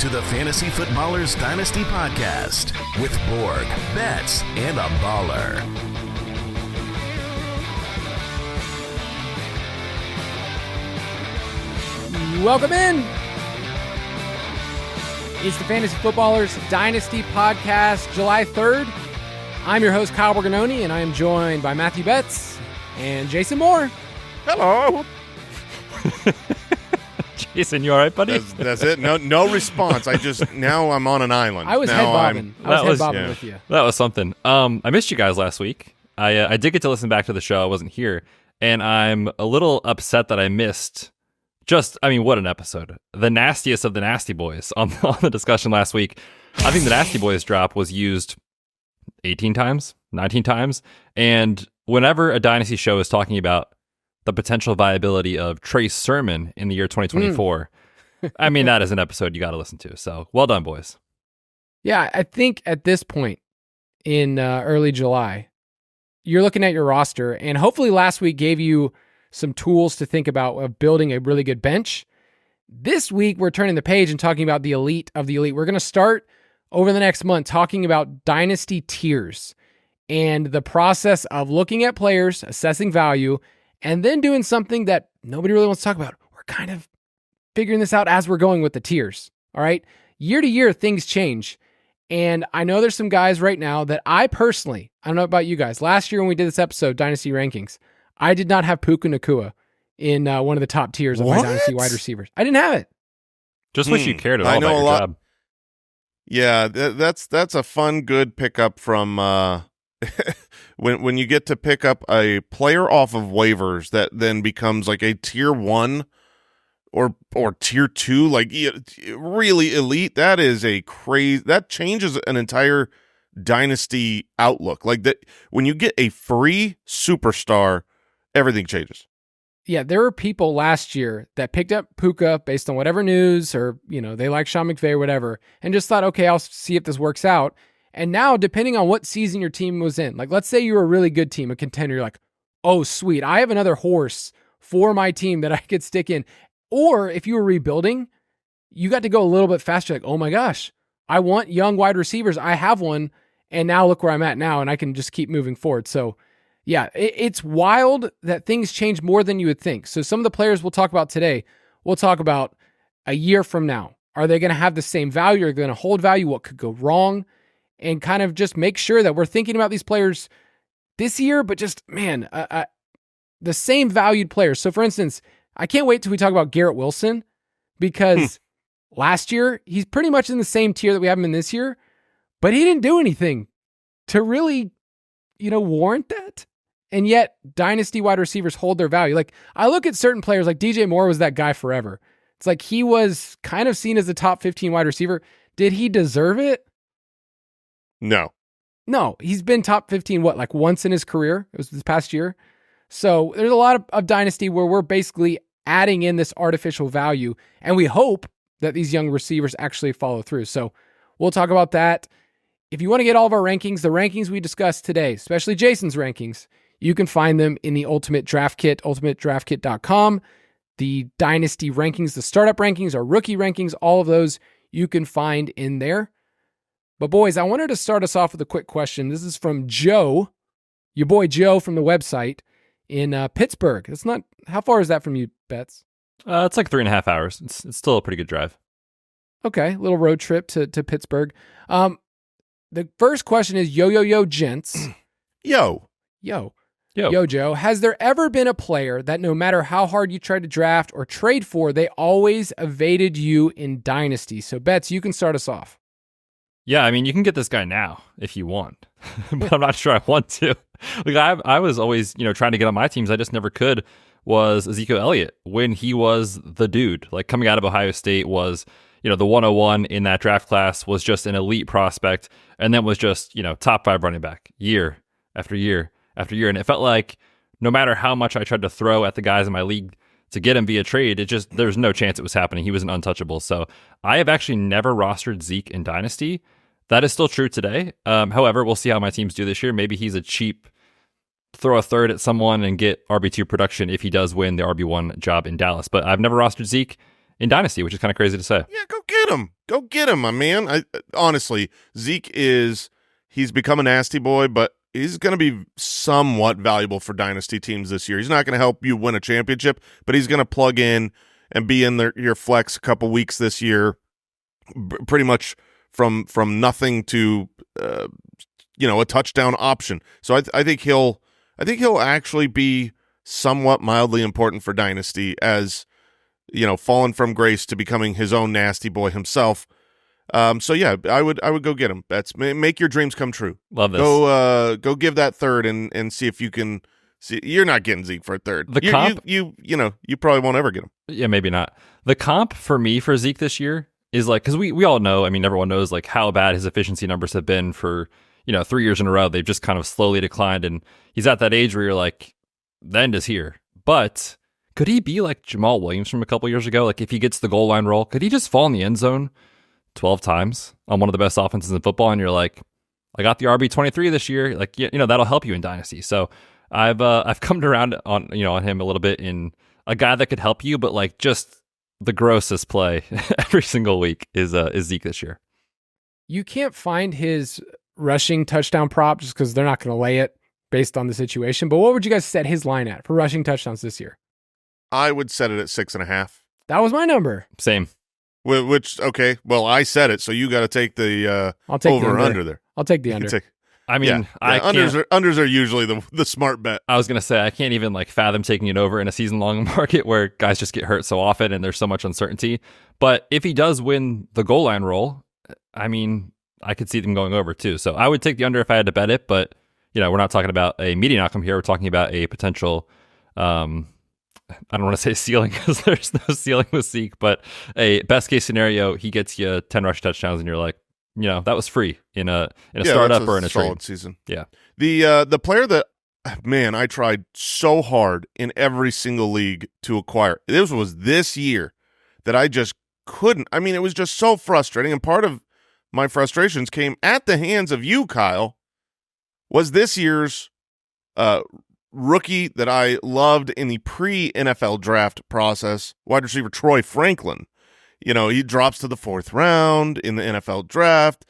to the Fantasy Footballers Dynasty Podcast with Borg, Betz, and a Baller. Welcome in. It's the Fantasy Footballers Dynasty Podcast, July 3rd. I'm your host, Kyle Borganoni, and I am joined by Matthew Betz and Jason Moore. Hello. Jason, you all right, buddy? That's it. No response. Now I'm on an island. I was head bobbing. With you. That was something. I missed you guys last week. I did get to listen back to the show. I wasn't here, and I'm a little upset that I missed. What an episode. The nastiest of the Nasty Boys on the discussion last week. I think the Nasty Boys drop was used 18 times, 19 times, and whenever a Dynasty show is talking about the potential viability of Trey Sermon in the year 2024. I mean, that is an episode you got to listen to. So well done, boys. Yeah, I think at this point in early July, you're looking at your roster, and hopefully last week gave you some tools to think about of building a really good bench. This week, we're turning the page and talking about the elite of the elite. We're going to start over the next month talking about dynasty tiers and the process of looking at players, assessing value, and then doing something that nobody really wants to talk about. We're kind of figuring this out as we're going with the tiers, all right? Year to year, things change. And I know there's some guys right now that I don't know about you guys. Last year when we did this episode, Dynasty Rankings, I did not have Puka Nacua in one of the top tiers of my Dynasty wide receivers. I didn't have it. Just wish you cared at all about your job. Yeah, that's a fun, good pickup from... when you get to pick up a player off of waivers that then becomes like a tier 1 or tier 2, like really elite, that is a crazy, that changes an entire dynasty outlook. Like that, when you get a free superstar, everything changes. Yeah, there were people last year that picked up Puka based on whatever news or, they like Sean McVay or whatever, and just thought, okay, I'll see if this works out. And now, depending on what season your team was in, like let's say you were a really good team, a contender, you're like, oh, sweet, I have another horse for my team that I could stick in. Or if you were rebuilding, you got to go a little bit faster, like, oh my gosh, I want young wide receivers. I have one, and now look where I'm at now, and I can just keep moving forward. So yeah, it's wild that things change more than you would think. So some of the players we'll talk about today, we'll talk about a year from now. Are they going to have the same value? Are they going to hold value? What could go wrong? And kind of just make sure that we're thinking about these players this year, but just, the same valued players. So, for instance, I can't wait till we talk about Garrett Wilson because last year, he's pretty much in the same tier that we have him in this year, but he didn't do anything to really, warrant that. And yet, dynasty wide receivers hold their value. Like, I look at certain players, like DJ Moore was that guy forever. It's like he was kind of seen as a top 15 wide receiver. Did he deserve it? No, he's been top 15, once in his career? It was this past year. So there's a lot of dynasty where we're basically adding in this artificial value, and we hope that these young receivers actually follow through. So we'll talk about that. If you want to get all of our rankings, the rankings we discussed today, especially Jason's rankings, you can find them in the Ultimate Draft Kit, ultimatedraftkit.com. The dynasty rankings, the startup rankings, our rookie rankings, all of those you can find in there. But boys, I wanted to start us off with a quick question. This is from Joe, your boy Joe from the website in Pittsburgh. It's not, how far is that from you, Betz? It's like 3.5 hours. It's still a pretty good drive. Okay, little road trip to Pittsburgh. The first question is, yo, gents. Yo, Joe, has there ever been a player that no matter how hard you tried to draft or trade for, they always evaded you in Dynasty? So Betz, you can start us off. Yeah, I mean, you can get this guy now if you want, but I'm not sure I want to. Like I was always, trying to get on my teams. I just never could. Was Ezekiel Elliott when he was the dude, like coming out of Ohio State was, the 101 in that draft class, was just an elite prospect, and then was just, top 5 running back year after year after year. And it felt like no matter how much I tried to throw at the guys in my league to get him via trade, there's no chance it was happening. He was an untouchable. So I have actually never rostered Zeke in Dynasty. That is still true today. However, we'll see how my teams do this year. Maybe he's a cheap throw a third at someone and get RB2 production if he does win the RB1 job in Dallas. But I've never rostered Zeke, in Dynasty, which is kind of crazy to say. Yeah, go get him. Go get him, my man. Honestly, Zeke he's become a nasty boy, but he's going to be somewhat valuable for Dynasty teams this year. He's not going to help you win a championship, but he's going to plug in and be in your flex a couple weeks this year, pretty much from nothing to a touchdown option. So I think he'll actually be somewhat mildly important for Dynasty as fallen from grace to becoming his own nasty boy himself. So yeah, I would go get him. Make your dreams come true. Love this. Go give that third and see if you can see. You're not getting Zeke for a third. The comp, you probably won't ever get him. Yeah, maybe not. The comp for me for Zeke this year is like, because we all know, I mean, everyone knows like how bad his efficiency numbers have been for 3 years in a row. They've just kind of slowly declined, and he's at that age where you're like, the end is here. But could he be like Jamal Williams from a couple years ago? Like if he gets the goal line roll, could he just fall in the end zone 12 times on one of the best offenses in football? And you're like, I got the RB23 this year. Like, that'll help you in Dynasty. So I've come around on him a little bit in a guy that could help you, but like just the grossest play every single week is Zeke this year. You can't find his rushing touchdown prop just because they're not going to lay it based on the situation. But what would you guys set his line at for rushing touchdowns this year? I would set it at 6.5. That was my number. Same. Which, okay, well, I said it, so you got to take the I'll take over the or under there. I'll take the under. Unders are usually the smart bet. I was going to say, I can't even like fathom taking it over in a season-long market where guys just get hurt so often and there's so much uncertainty. But if he does win the goal line roll, I mean, I could see them going over too. So I would take the under if I had to bet it, but we're not talking about a median outcome here. We're talking about a potential, I don't want to say ceiling because there's no ceiling with Zeke, but a best case scenario, he gets you 10 rush touchdowns and you're like, that was free in a startup or in a solid trade season. Yeah. The player that, man, I tried so hard in every single league to acquire. This was this year that I just couldn't. I mean, it was just so frustrating. And part of my frustrations came at the hands of you, Kyle, was this year's rookie that I loved in the pre-NFL draft process, wide receiver Troy Franklin. He drops to the 4th round in the NFL draft.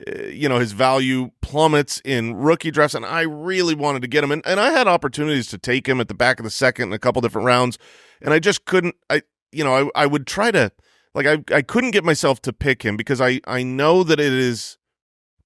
His value plummets in rookie drafts, and I really wanted to get him. And I had opportunities to take him at the back of the second in a couple different rounds, and I just couldn't. I would try to, I couldn't get myself to pick him because I know that it is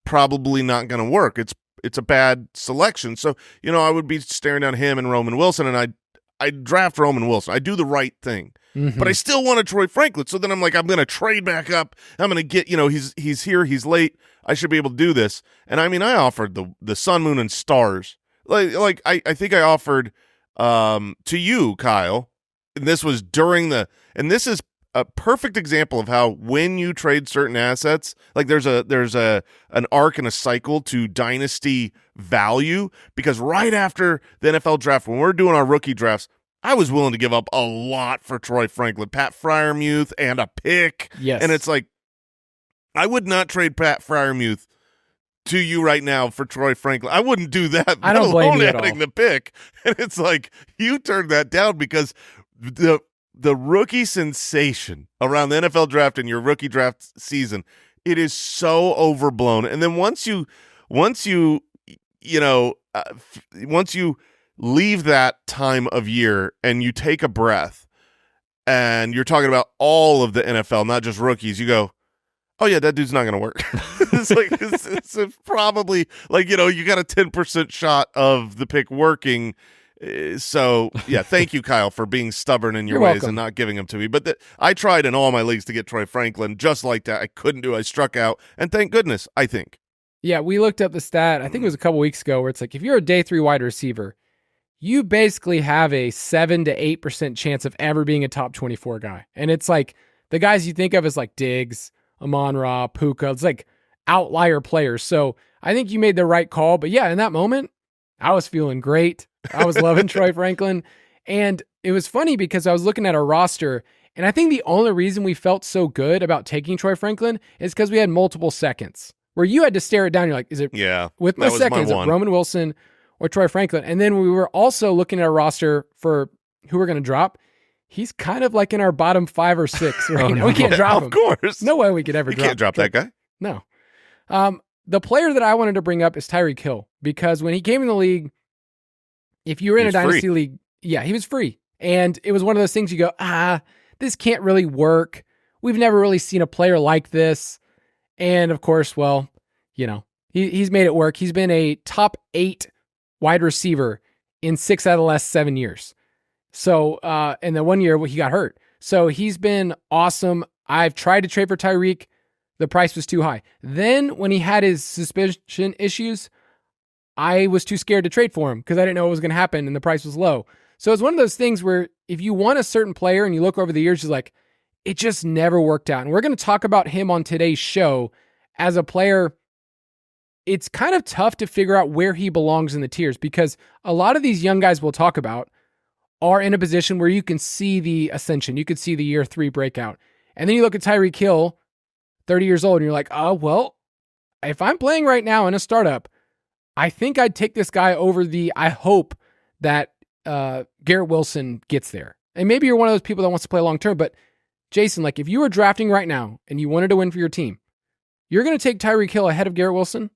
probably not going to work. It's a bad selection. So, I would be staring down him and Roman Wilson, and I'd draft Roman Wilson. I do the right thing. Mm-hmm. But I still wanted Troy Franklin. So then I'm like, I'm going to trade back up. I'm going to get, he's here, he's late. I should be able to do this. And I mean, I offered the sun, moon, and stars. I think I offered to you, Kyle, and this was and this is a perfect example of how when you trade certain assets, like there's an arc and a cycle to dynasty value, because right after the NFL draft, when we're doing our rookie drafts, I was willing to give up a lot for Troy Franklin, Pat Freiermuth, and a pick. Yes. And it's like, I would not trade Pat Freiermuth to you right now for Troy Franklin. I wouldn't do that. I don't blame you at adding all. The pick. And it's like, you turned that down because the rookie sensation around the NFL draft and your rookie draft season, it is so overblown. And then once you leave that time of year and you take a breath and you're talking about all of the NFL, not just rookies, you go, oh yeah, that dude's not going to work. It's like, it's probably like, you got a 10% shot of the pick working. So yeah, thank you, Kyle, for being stubborn in your You're ways welcome. and not giving them to me. But I tried in all my leagues to get Troy Franklin just like that. I couldn't do it. I struck out, and thank goodness, I think. Yeah, we looked up the stat, I think it was a couple weeks ago, where it's like, if you're a day 3 wide receiver, you basically have a 7 to 8% chance of ever being a top 24 guy. And it's like the guys you think of as like Diggs, Amon-Ra, Puka, it's like outlier players. So I think you made the right call. But yeah, in that moment, I was feeling great. I was loving Troy Franklin. And it was funny because I was looking at our roster, and I think the only reason we felt so good about taking Troy Franklin is because we had multiple seconds where you had to stare it down. You're like, is it with my seconds, is it Roman Wilson or Troy Franklin? And then we were also looking at our roster for who we're going to drop. He's kind of like in our bottom 5 or 6 right now. No. We can't drop him. Of course. No way we could ever You can't drop that guy. No. The player that I wanted to bring up is Tyreek Hill, because when he came in the league, if you were in a dynasty league, yeah, he was free. And it was one of those things you go, this can't really work. We've never really seen a player like this. And of course, well, he's made it work. He's been a top 8 wide receiver in 6 out of the last 7 years. So, and the 1 year he got hurt. So he's been awesome. I've tried to trade for Tyreek. The price was too high. Then when he had his suspension issues, I was too scared to trade for him because I didn't know what was going to happen and the price was low. So it's one of those things where if you want a certain player and you look over the years, you're like, it just never worked out. And we're going to talk about him on today's show as a player. It's kind of tough to figure out where he belongs in the tiers because a lot of these young guys we'll talk about are in a position where you can see the ascension. You could see the year 3 breakout. And then you look at Tyreek Hill, 30 years old, and you're like, oh, well, if I'm playing right now in a startup, I think I'd take this guy over I hope that Garrett Wilson gets there. And maybe you're one of those people that wants to play long-term, but Jason, like if you were drafting right now and you wanted to win for your team, you're going to take Tyreek Hill ahead of Garrett Wilson?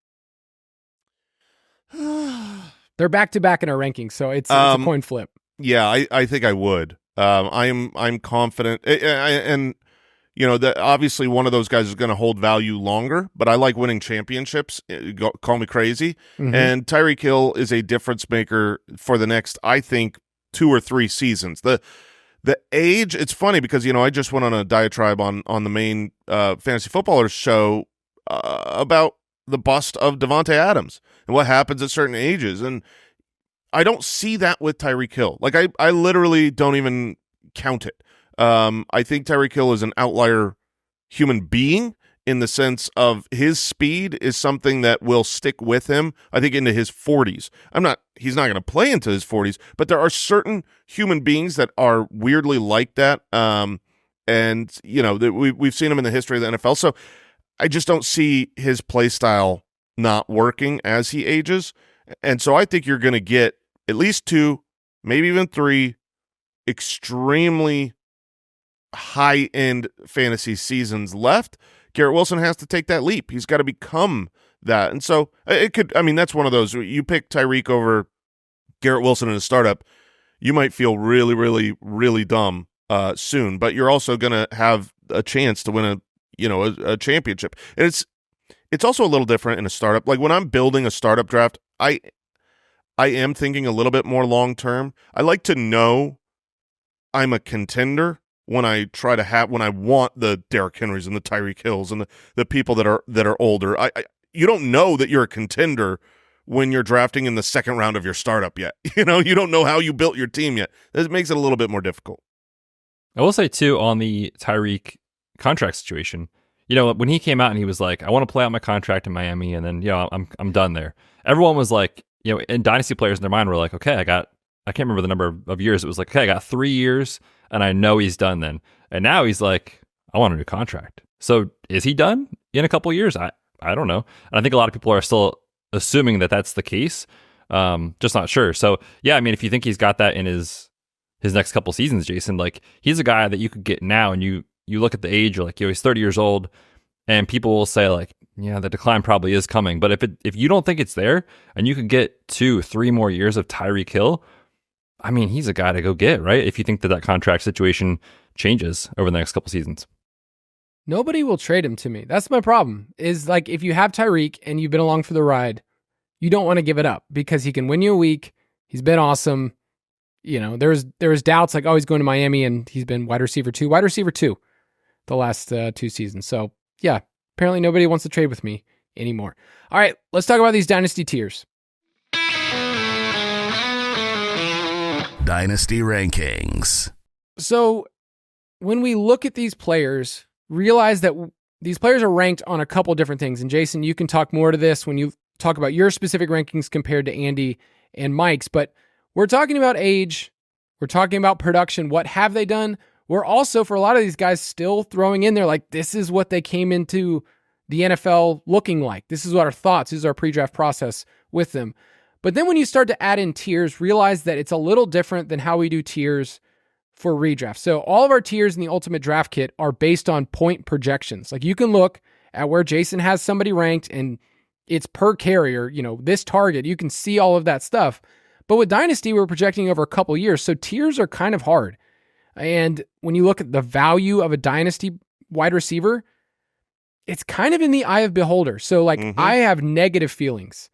They're back-to-back in our rankings, so it's a coin flip. Yeah, I think I would. I'm confident, and that obviously one of those guys is going to hold value longer. But I like winning championships. Call me crazy, and Tyreek Hill is a difference maker for the next, I think, 2 or 3 seasons. The age, it's funny because I just went on a diatribe on the main fantasy footballers show about the bust of Devonta Adams and what happens at certain ages, and I don't see that with Tyreek Hill. Like I literally don't even count it. I think Tyreek Hill is an outlier human being in the sense of his speed is something that will stick with him, I think, into his 40s. He's not going to play into his 40s, but there are certain human beings that are weirdly like that. And we've seen him in the history of the NFL. So I just don't see his play style not working as he ages. And so I think you're going to get at least 2, maybe even 3 extremely high-end fantasy seasons left. Garrett Wilson has to take that leap. He's got to become that. And so that's one of those. You pick Tyreek over Garrett Wilson in a startup, you might feel really, really, really dumb soon, but you're also going to have a chance to win a championship. And it's also a little different in a startup. Like when I'm building a startup draft, I am thinking a little bit more long-term. I like to know I'm a contender when I want the Derrick Henrys and the Tyreek Hills and the people that are older. You don't know that you're a contender when you're drafting in the second round of your startup yet. You don't know how you built your team yet. This makes it a little bit more difficult. I will say too, on the Tyreek contract situation, when he came out and he was like, I want to play out my contract in Miami and then, I'm done there. Everyone was like, and dynasty players in their mind were like, okay, I can't remember the number of years. It was like, okay, I got 3 years and I know he's done then. And now he's like, I want a new contract. So is he done in a couple of years? I don't know. And I think a lot of people are still assuming that that's the case. Just not sure. So yeah, if you think he's got that in his next couple seasons, Jason, like he's a guy that you could get now and you look at the age, you're like, he's 30 years old and people will say like, yeah, the decline probably is coming. But if you don't think it's there and you could get 2-3 more years of Tyreek Hill, he's a guy to go get, right? If you think that contract situation changes over the next couple seasons. Nobody will trade him to me. That's my problem. Is like if you have Tyreek and you've been along for the ride, you don't want to give it up because he can win you a week. He's been awesome. There's doubts like, oh, he's going to Miami and he's been wide receiver 2 the last 2 seasons. So yeah, apparently nobody wants to trade with me anymore. All right, let's talk about these dynasty tiers. Dynasty Rankings. So when we look at these players, realize that these players are ranked on a couple different things. And Jason, you can talk more to this when you talk about your specific rankings compared to Andy and Mike's, but we're talking about age. We're talking about production. What have they done? We're also, for a lot of these guys, still throwing in there like, this is what they came into the NFL looking like. This is what our thoughts, this is our pre-draft process with them. But then when you start to add in tiers, realize that it's a little different than how we do tiers for redraft. So all of our tiers in the Ultimate Draft Kit are based on point projections. Like you can look at where Jason has somebody ranked and it's per carrier, this target, you can see all of that stuff. But with Dynasty, we're projecting over a couple years. So tiers are kind of hard. And when you look at the value of a Dynasty wide receiver, it's kind of in the eye of beholder. So I have negative feelings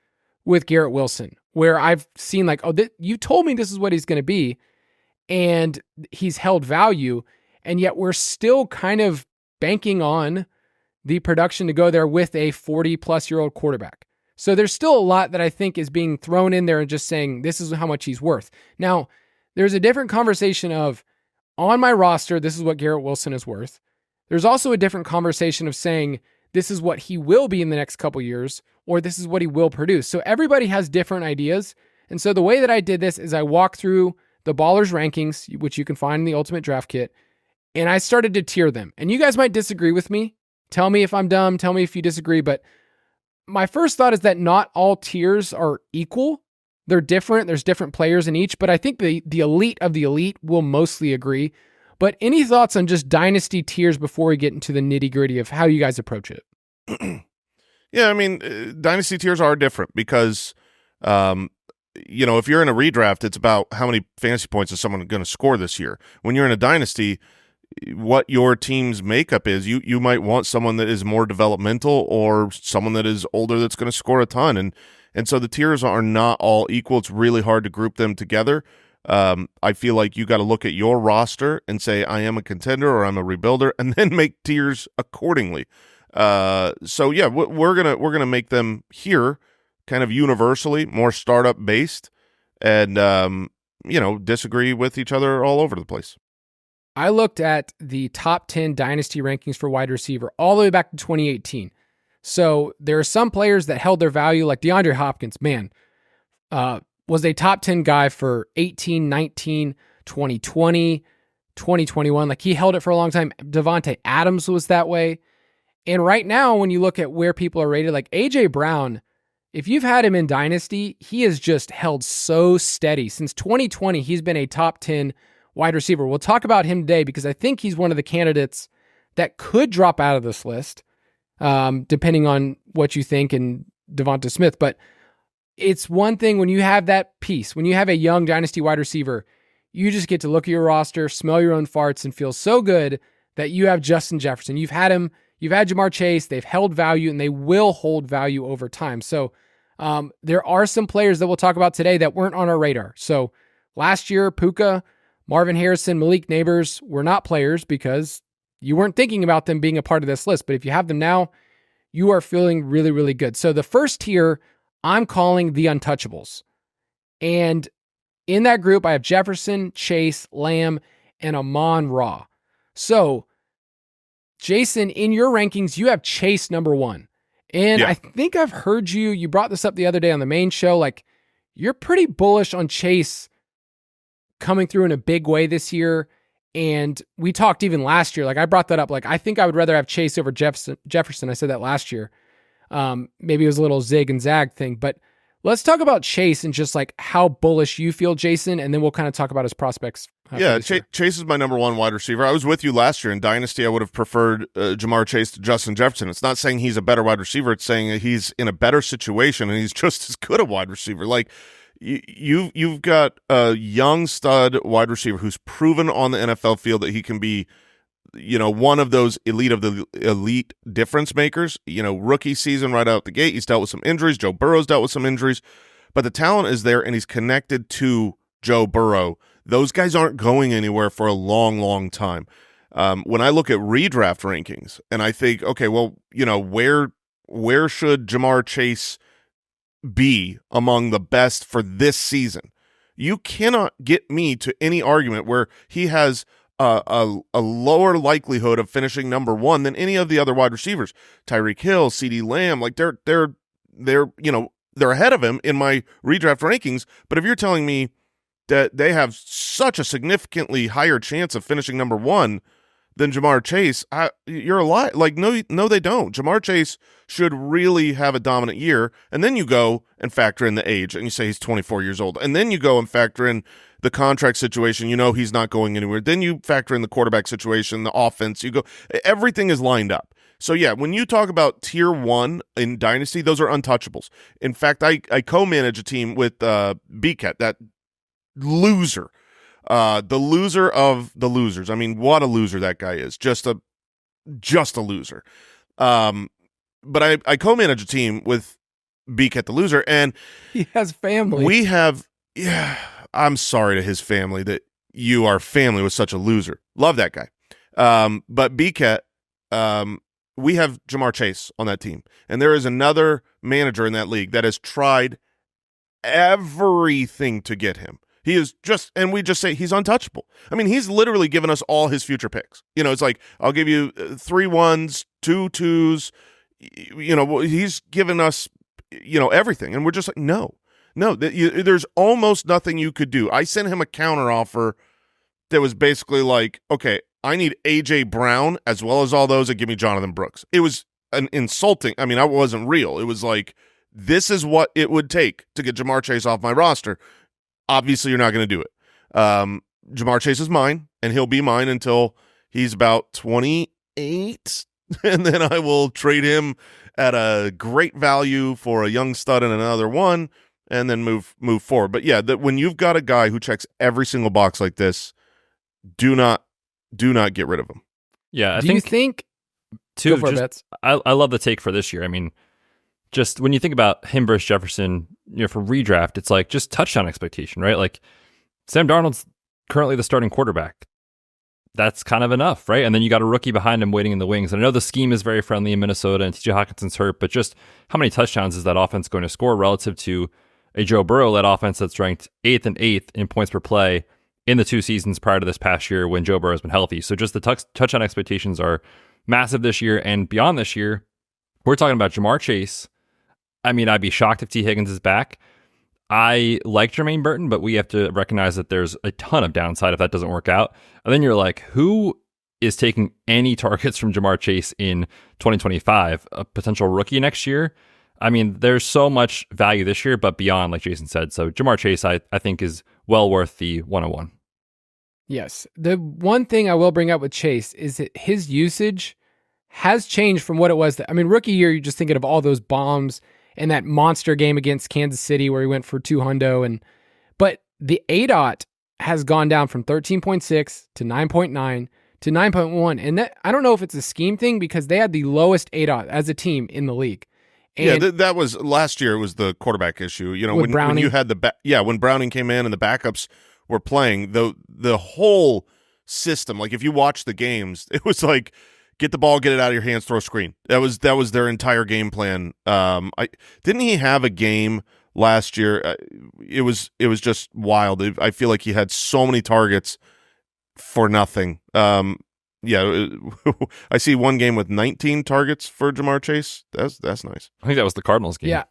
with Garrett Wilson, where I've seen you told me this is what he's going to be, and he's held value, and yet we're still kind of banking on the production to go there with a 40-plus-year-old quarterback. So there's still a lot that I think is being thrown in there and just saying this is how much he's worth. Now, there's a different conversation of, on my roster, this is what Garrett Wilson is worth. There's also a different conversation of saying this is what he will be in the next couple years, or this is what he will produce. So everybody has different ideas. And so the way that I did this is I walked through the Ballers rankings, which you can find in the Ultimate Draft Kit, and I started to tier them. And you guys might disagree with me. Tell me if I'm dumb. Tell me if you disagree. But my first thought is that not all tiers are equal. They're different. There's different players in each, but I think the elite of the elite will mostly agree. But any thoughts on just Dynasty tiers before we get into the nitty-gritty of how you guys approach it? Yeah, I mean, Dynasty tiers are different because, if you're in a redraft, it's about how many fantasy points is someone going to score this year. When you're in a Dynasty, what your team's makeup is, you might want someone that is more developmental or someone that is older that's going to score a ton. And so the tiers are not all equal. It's really hard to group them together. I feel like you got to look at your roster and say, I am a contender or I'm a rebuilder, and then make tiers accordingly. So yeah, we're gonna make them here kind of universally more startup based, and disagree with each other all over the place. I looked at the top 10 Dynasty rankings for wide receiver all the way back to 2018. So there are some players that held their value, like DeAndre Hopkins, was a top 10 guy for 18, 19, 2020, 2021. Like he held it for a long time. Devonta Adams was that way. And right now, when you look at where people are rated, like A.J. Brown, if you've had him in Dynasty, he has just held so steady. Since 2020, he's been a top 10 wide receiver. We'll talk about him today because I think he's one of the candidates that could drop out of this list, depending on what you think and Devonta Smith. But it's one thing when you have that piece, when you have a young Dynasty wide receiver, you just get to look at your roster, smell your own farts, and feel so good that you have Justin Jefferson. You've had him. You've had Jamar Chase. They've held value, and they will hold value over time. So there are some players that we'll talk about today that weren't on our radar. So last year, Puka, Marvin Harrison, Malik Neighbors were not players because you weren't thinking about them being a part of this list. But if you have them now, you are feeling really, really good. So the first tier I'm calling the untouchables. And in that group, I have Jefferson, Chase, Lamb, and Amon-Ra. So Jason, in your rankings, you have Chase number 1. And yeah. I think I've heard you brought this up the other day on the main show, like you're pretty bullish on Chase coming through in a big way this year. And we talked even last year, like I brought that up, like I think I would rather have Chase over Jefferson. I said that last year. Maybe it was a little zig and zag thing, but let's talk about Chase and just like how bullish you feel, Jason, and then we'll kind of talk about his prospects. Yeah, Chase is my number 1 wide receiver. I was with you last year in Dynasty. I would have preferred Jamar Chase to Justin Jefferson. It's not saying he's a better wide receiver. It's saying that he's in a better situation and he's just as good a wide receiver. Like you've got a young stud wide receiver who's proven on the NFL field that he can be, one of those elite of the elite difference makers. Rookie season right out the gate, he's dealt with some injuries. Joe Burrow's dealt with some injuries, but the talent is there and he's connected to Joe Burrow. Those guys aren't going anywhere for a long, long time. When I look at redraft rankings and I think, okay, well, where should Jamar Chase be among the best for this season? You cannot get me to any argument where he has a lower likelihood of finishing number 1 than any of the other wide receivers. Tyreek Hill, CeeDee Lamb, like they're ahead of him in my redraft rankings. But if you're telling me that they have such a significantly higher chance of finishing number 1, than Jamar Chase, you're a lie. Like, no, they don't. Jamar Chase should really have a dominant year, and then you go and factor in the age, and you say he's 24 years old, and then you go and factor in the contract situation. You know he's not going anywhere. Then you factor in the quarterback situation, the offense. You go, everything is lined up. So yeah, when you talk about tier 1 in Dynasty, those are untouchables. In fact, I co-manage a team with BCAT, that loser. The loser of the losers. I mean, what a loser that guy is. Just a loser. But I co-manage a team with BCAT the loser, and he has family. We have, I'm sorry to his family that you are family with such a loser. Love that guy. But BCAT, we have Jamar Chase on that team, and there is another manager in that league that has tried everything to get him. He is just, and we just say he's untouchable. I mean, he's literally given us all his future picks. You know, it's like, I'll give you 3 1s, 2 2s. You know, he's given us, you know, everything. And we're just like, no, there's almost nothing you could do. I sent him a counter offer that was basically like, okay, I need A.J. Brown as well as all those that give me Jonathan Brooks. It was an insulting. I mean, I wasn't real. It was like, this is what it would take to get Jamar Chase off my roster. Obviously, you're not going to do it. Jamar Chase is mine, and he'll be mine until he's about 28, and then I will trade him at a great value for a young stud and another one, and then move forward. But yeah, when you've got a guy who checks every single box like this, do not get rid of him. Yeah, you think too? I love the take for this year. I mean, just when you think about him versus Jefferson, you know, for redraft, it's like just touchdown expectation, right? Like Sam Darnold's currently the starting quarterback. That's kind of enough, right? And then you got a rookie behind him waiting in the wings. And I know the scheme is very friendly in Minnesota and TJ Hawkinson's hurt, but just how many touchdowns is that offense going to score relative to a Joe Burrow-led offense that's ranked 8th and 8th in points per play in the 2 seasons prior to this past year when Joe Burrow's been healthy? So just the touchdown expectations are massive this year. And beyond this year, we're talking about Jamar Chase. I mean, I'd be shocked if T. Higgins is back. I like Jermaine Burton, but we have to recognize that there's a ton of downside if that doesn't work out. And then you're like, who is taking any targets from Jamar Chase in 2025? A potential rookie next year? I mean, there's so much value this year, but beyond, like Jason said. So Jamar Chase, I think, is well worth the 101. Yes. The one thing I will bring up with Chase is that his usage has changed from what it was. I mean, rookie year, you're just thinking of all those bombs and that monster game against Kansas City where he went for 200. But the ADOT has gone down from 13.6 to 9.9 to 9.1. And that, I don't know if it's a scheme thing because they had the lowest ADOT as a team in the league. And that was last year. It was the quarterback issue. You know, when you had when Browning came in and the backups were playing, the whole system. Like if you watch the games, it was like, get the ball, get it out of your hands, throw a screen. That was their entire game plan. Didn't he have a game last year? It was just wild. I feel like he had so many targets for nothing. Yeah, I see one game with 19 targets for Jamar Chase. That's nice. I think that was the Cardinals game.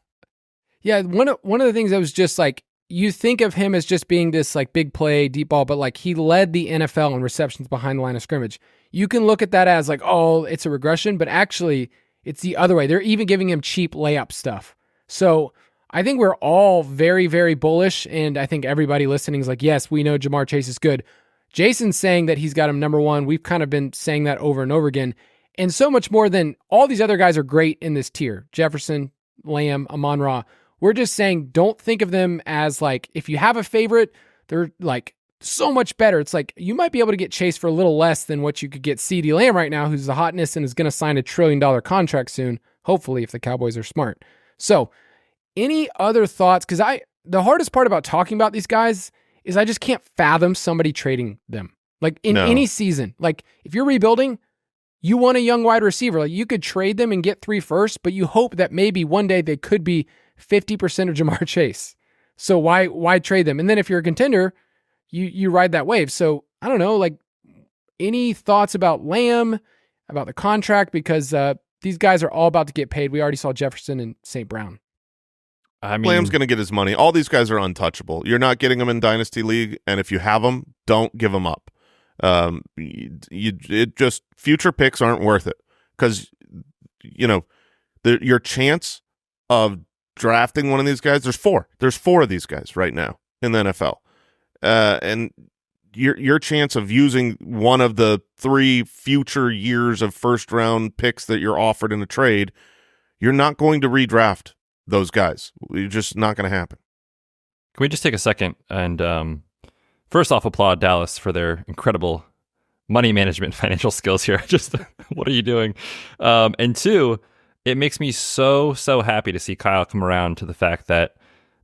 Yeah. One of the things that was just like, you think of him as just being this like big play, deep ball, but like he led the NFL in receptions behind the line of scrimmage. You can look at that as like, oh, it's a regression, but actually it's the other way. They're even giving him cheap layup stuff. So I think we're all very, very bullish. And I think everybody listening is like, yes, we know Jamar Chase is good. Jason's saying that he's got him number 1. We've kind of been saying that over and over again. And so much more than all these other guys are great in this tier. Jefferson, Lamb, Amon-Ra. We're just saying, don't think of them as like, if you have a favorite, they're like so much better. It's like, you might be able to get Chase for a little less than what you could get CeeDee Lamb right now, who's the hotness and is going to sign $1 trillion contract soon, hopefully, if the Cowboys are smart. So any other thoughts? Because the hardest part about talking about these guys is I just can't fathom somebody trading them. Like in any season, like if you're rebuilding, you want a young wide receiver. Like you could trade them and get 3 firsts, but you hope that maybe one day they could be 50% of Jamar Chase. So why trade them? And then if you're a contender, you ride that wave. So I don't know, like any thoughts about Lamb, about the contract? Because these guys are all about to get paid. We already saw Jefferson and St. Brown. I mean, Lamb's going to get his money. All these guys are untouchable. You're not getting them in Dynasty League, and if you have them, don't give them up. It just future picks aren't worth it because your chance of drafting one of these guys. There's four of these guys right now in the NFL, and your chance of using one of the 3 future years of first round picks that you're offered in a trade, you're not going to redraft those guys. You're just not going to happen. Can we just take a second and first off applaud Dallas for their incredible money management financial skills here. Just what are you doing? And 2, it makes me so happy to see Kyle come around to the fact that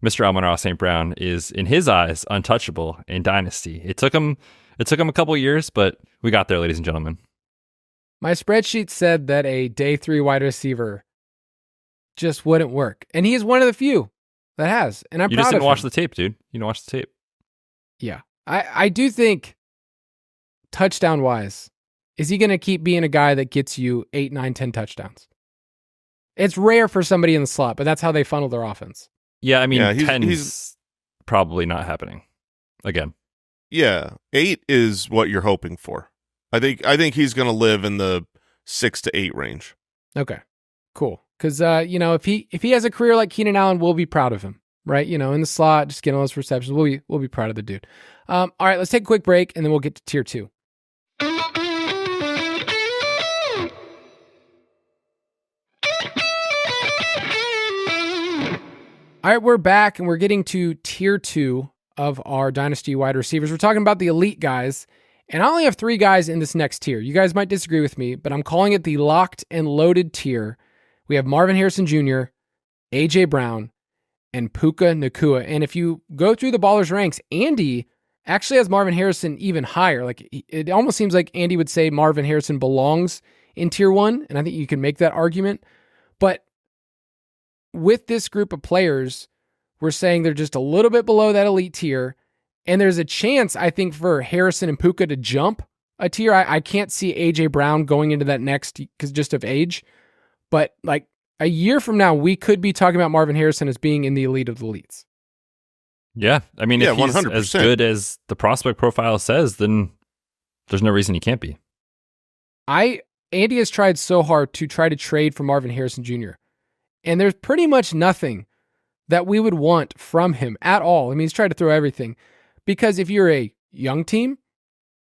Mr. Amon-Ra St. Brown is, in his eyes, untouchable in Dynasty. It took him a couple years, but we got there, ladies and gentlemen. My spreadsheet said that a day 3 wide receiver just wouldn't work. And he is one of the few that has. And I'm proud of him. You just didn't watch the tape, dude. You didn't watch the tape. Yeah. I do think, touchdown-wise, is he going to keep being a guy that gets you 8, 9, 10 touchdowns? It's rare for somebody in the slot, but that's how they funnel their offense. Yeah, I mean, 10's probably not happening again. Yeah, 8 is what you're hoping for. I think he's going to live in the 6 to 8 range. Okay, cool. Because if he has a career like Keenan Allen, we'll be proud of him, right? In the slot, just getting all those receptions, we'll be proud of the dude. All right, let's take a quick break, and then we'll get to tier 2. All right, we're back, and we're getting to tier 2 of our Dynasty wide receivers. We're talking about the elite guys, and I only have 3 guys in this next tier. You guys might disagree with me, but I'm calling it the locked and loaded tier. We have Marvin Harrison Jr., A.J. Brown, and Puka Nacua. And if you go through the Ballers ranks, Andy actually has Marvin Harrison even higher. Like, it almost seems like Andy would say Marvin Harrison belongs in tier 1, and I think you can make that argument. But with this group of players, we're saying they're just a little bit below that elite tier, and there's a chance, I think, for Harrison and Puka to jump a tier. I can't see A.J. Brown going into that next because just of age, but like a year from now, we could be talking about Marvin Harrison as being in the elite of the elites. Yeah, I mean, if he's 100%. as good as the prospect profile says, then there's no reason he can't be. Andy has tried so hard to try to trade for Marvin Harrison Jr., and there's pretty much nothing that we would want from him at all. I mean, he's tried to throw everything. Because if you're a young team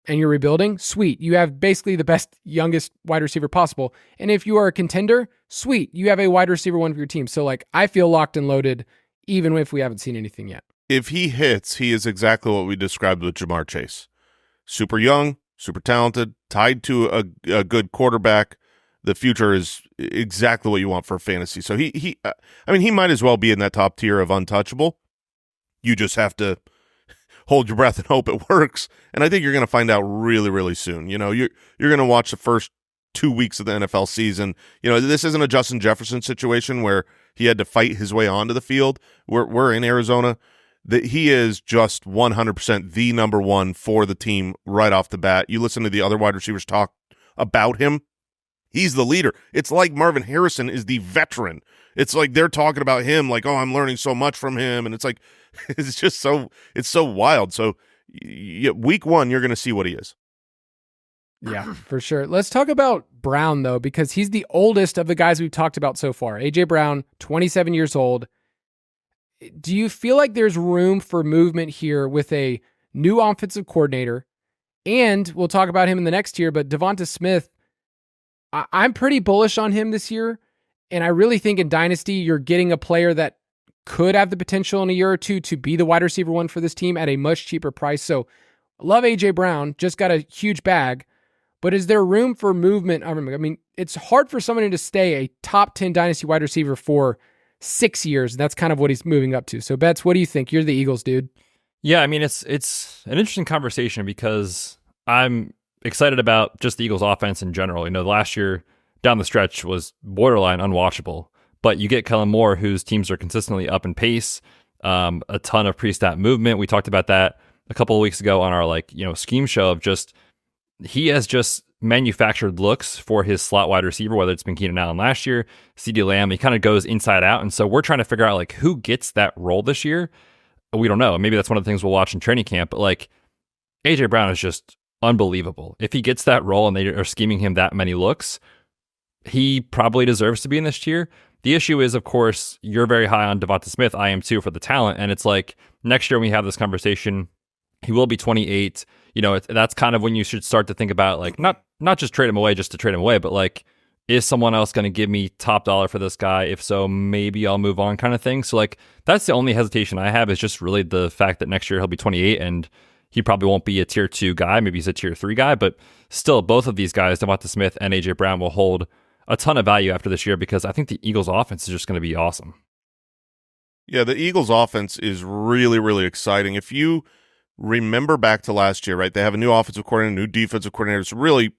and you're rebuilding, sweet. You have basically the best, youngest wide receiver possible. And if you are a contender, sweet. You have a wide receiver 1 for your team. So, I feel locked and loaded, even if we haven't seen anything yet. If he hits, he is exactly what we described with Jamar Chase. Super young, super talented, tied to a good quarterback. The future is exactly what you want for fantasy. So he might as well be in that top tier of untouchable. You just have to hold your breath and hope it works. And I think you're going to find out really, really soon. You're going to watch the first 2 weeks of the NFL season. This isn't a Justin Jefferson situation where he had to fight his way onto the field. We're in Arizona. That he is just 100% the number 1 for the team right off the bat. You listen to the other wide receivers talk about him. He's the leader. It's like Marvin Harrison is the veteran. It's like they're talking about him like, oh, I'm learning so much from him. And it's like, it's so wild. So week 1, you're going to see what he is. Yeah, for sure. Let's talk about Brown, though, because he's the oldest of the guys we've talked about so far. A.J. Brown, 27 years old. Do you feel like there's room for movement here with a new offensive coordinator? And we'll talk about him in the next tier, but Devonta Smith, I'm pretty bullish on him this year. And I really think in Dynasty, you're getting a player that could have the potential in a year or two to be the wide receiver 1 for this team at a much cheaper price. So love A.J. Brown, just got a huge bag. But is there room for movement? I mean, it's hard for somebody to stay a top 10 Dynasty wide receiver for 6 years. And that's kind of what he's moving up to. So Betz, what do you think? You're the Eagles dude. Yeah, I mean, it's an interesting conversation because I'm excited about just the Eagles offense in general. Last year down the stretch was borderline unwatchable, but you get Kellen Moore, whose teams are consistently up in pace, a ton of pre-snap movement. We talked about that a couple of weeks ago on our scheme show of just, he has just manufactured looks for his slot wide receiver, whether it's been Keenan Allen last year, CeeDee Lamb, he kind of goes inside out. And so we're trying to figure out who gets that role this year. We don't know. Maybe that's one of the things we'll watch in training camp, but AJ Brown is just unbelievable. If he gets that role and they are scheming him that many looks, he probably deserves to be in this tier. The issue is, of course, you're very high on Devonta Smith. I am too, for the talent. And it's like next year when we have this conversation, he will be 28. That's kind of when you should start to think about like not just trade him away just to trade him away, but like, is someone else going to give me top dollar for this guy? If so, maybe I'll move on, kind of thing. So like, that's the only hesitation I have, is just really the fact that next year he'll be 28 and he probably won't be a tier 2 guy. Maybe he's a tier 3 guy, but still, both of these guys, Devonta Smith and AJ Brown, will hold a ton of value after this year, because I think the Eagles offense is just going to be awesome. Yeah, the Eagles offense is really, really exciting. If you remember back to last year, right, they have a new offensive coordinator, new defensive coordinator. It's a really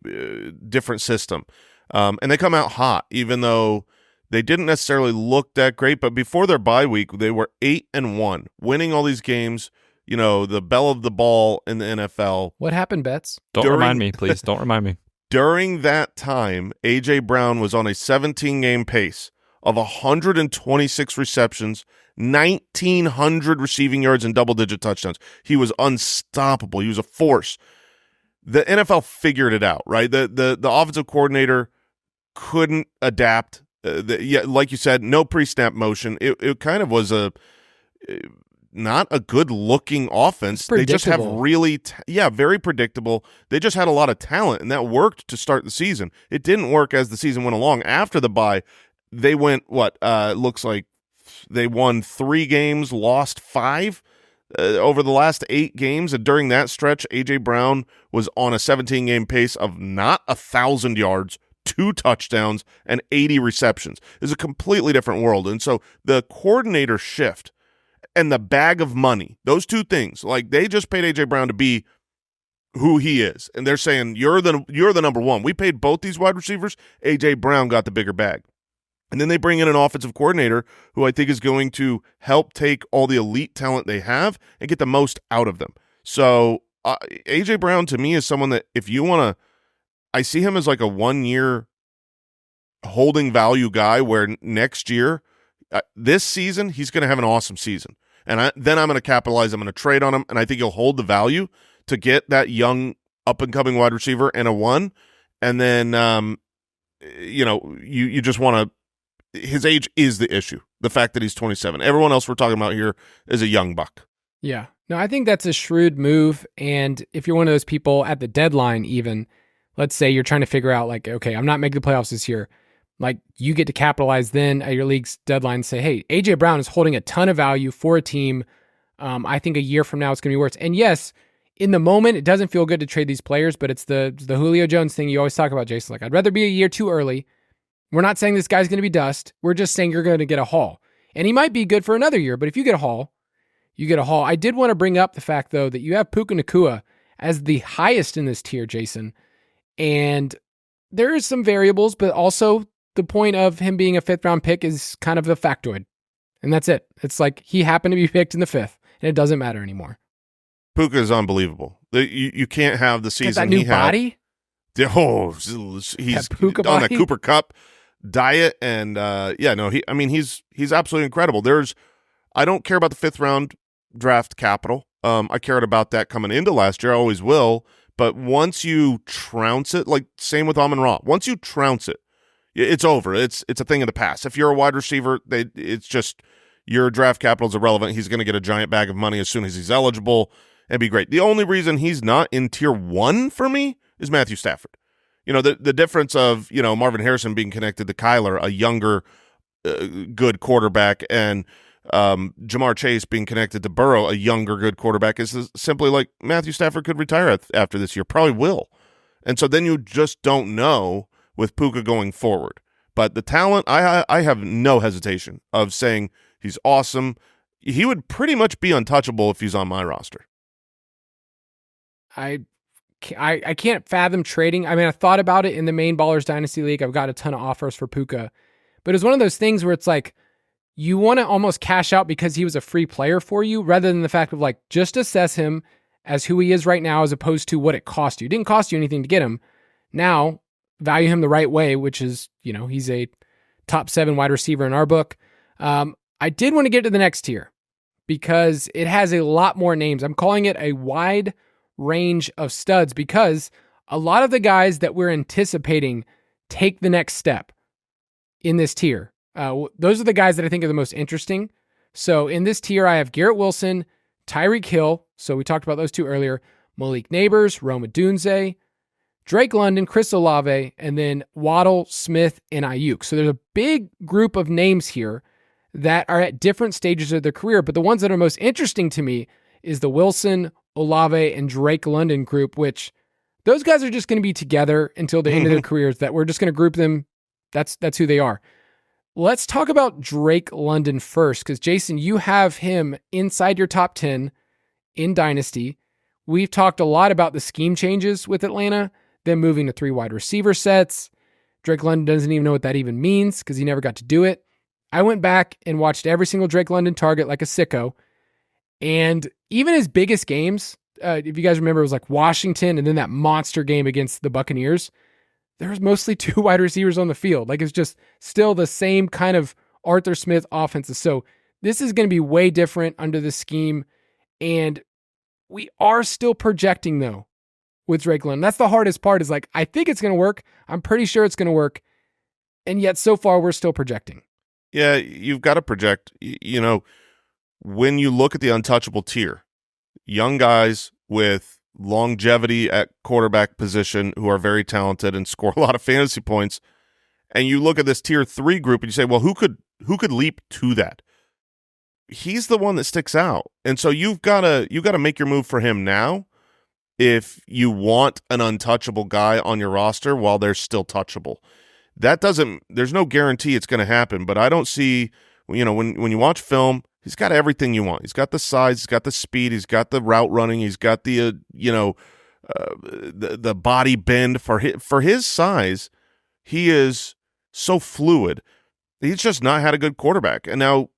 different system. And they come out hot, even though they didn't necessarily look that great. But before their bye week, they were 8-1, winning all these games, the belle of the ball in the NFL. What happened, Betz? Don't remind me, please. Don't remind me. During that time, A.J. Brown was on a 17-game pace of 126 receptions, 1,900 receiving yards, and double-digit touchdowns. He was unstoppable. He was a force. The NFL figured it out, right? The offensive coordinator couldn't adapt. Like you said, no pre-snap motion. It kind of was not a good-looking offense. They just have really, very predictable. They just had a lot of talent, and that worked to start the season. It didn't work as the season went along. After the bye, they went, looks like they won 3 games, lost 5 over the last 8 games, and during that stretch, A.J. Brown was on a 17-game pace of not 1,000 yards, 2 touchdowns, and 80 receptions. It's a completely different world, and so the coordinator shift and the bag of money, those two things, like they just paid A.J. Brown to be who he is, and they're saying, you're the number one. We paid both these wide receivers. A.J. Brown got the bigger bag. And then they bring in an offensive coordinator who I think is going to help take all the elite talent they have and get the most out of them. So A.J. Brown, to me, is someone that if you want to – I see him as like a 1-year holding value guy where next year, this season, he's going to have an awesome season. And then I'm going to capitalize. I'm going to trade on him, and I think he'll hold the value to get that young up-and-coming wide receiver and a 1. And then, you just want to – his age is the issue, the fact that he's 27. Everyone else we're talking about here is a young buck. Yeah. No, I think that's a shrewd move. And if you're one of those people at the deadline even, let's say you're trying to figure out like, okay, I'm not making the playoffs this year. Like you get to capitalize then at your league's deadline and say, hey, AJ Brown is holding a ton of value for a team. I think a year from now it's going to be worse. And yes, in the moment, it doesn't feel good to trade these players, but it's the Julio Jones thing you always talk about, Jason. Like, I'd rather be a year too early. We're not saying this guy's going to be dust. We're just saying you're going to get a haul. And he might be good for another year, but if you get a haul, you get a haul. I did want to bring up the fact, though, that you have Puka Nacua as the highest in this tier, Jason. And there is some variables, but also the point of him being a 5th-round pick is kind of a factoid. And that's it. It's like he happened to be picked in the 5th, and it doesn't matter anymore. Puka is unbelievable. You can't have the season he had. Body? Oh, he's on that Cooper Kupp diet, and he's absolutely incredible. I don't care about the 5th round draft capital. I cared about that coming into last year. I always will. But once you trounce it, like same with Amon-Ra, once you trounce it, it's over. It's a thing of the past. If you're a wide receiver, it's just your draft capital is irrelevant. He's going to get a giant bag of money as soon as he's eligible and be great. The only reason he's not in tier 1 for me is Matthew Stafford. The difference of, Marvin Harrison being connected to Kyler, a younger, good quarterback, and Jamar Chase being connected to Burrow, a younger, good quarterback, is simply like Matthew Stafford could retire after this year, probably will. And so then you just don't know with Puka going forward. But the talent, I have no hesitation of saying he's awesome. He would pretty much be untouchable if he's on my roster. I can't fathom trading. I mean, I thought about it in the main Ballers Dynasty League. I've got a ton of offers for Puka. But it's one of those things where it's like, you want to almost cash out because he was a free player for you, rather than the fact of like, just assess him as who he is right now, as opposed to what it cost you. It didn't cost you anything to get him. Now, value him the right way, which is, he's a top 7 wide receiver in our book. I did want to get to the next tier because it has a lot more names. I'm calling it a wide range of studs because a lot of the guys that we're anticipating take the next step in this tier. Those are the guys that I think are the most interesting. So in this tier, I have Garrett Wilson, Tyreek Hill. So we talked about those two earlier. Malik Neighbors, Rome Odunze, Drake London, Chris Olave, and then Waddle, Smith, and Aiyuk. So there's a big group of names here that are at different stages of their career. But the ones that are most interesting to me is the Wilson, Olave, and Drake London group, which those guys are just going to be together until the end of their careers, that we're just going to group them. That's who they are. Let's talk about Drake London first, because Jason, you have him inside your top 10 in Dynasty. We've talked a lot about the scheme changes with Atlanta, them moving to 3 wide receiver sets. Drake London doesn't even know what that even means because he never got to do it. I went back and watched every single Drake London target like a sicko. And even his biggest games, if you guys remember, it was like Washington and then that monster game against the Buccaneers. There was mostly 2 wide receivers on the field. Like it's just still the same kind of Arthur Smith offenses. So this is going to be way different under the scheme. And we are still projecting though with Drake London. That's the hardest part is like, I think it's going to work. I'm pretty sure it's going to work. And yet so far we're still projecting. Yeah, you've got to project. You know, when you look at the untouchable tier, young guys with longevity at quarterback position who are very talented and score a lot of fantasy points, and you look at this tier 3 group and you say, well, who could leap to that? He's the one that sticks out. And so you've got to make your move for him now if you want an untouchable guy on your roster while they're still touchable. There's no guarantee it's going to happen, but I don't see, you know, when you watch film, he's got everything you want. He's got the size, he's got the speed, he's got the route running, he's got the the body bend for his size. He is so fluid. He's just not had a good quarterback. And now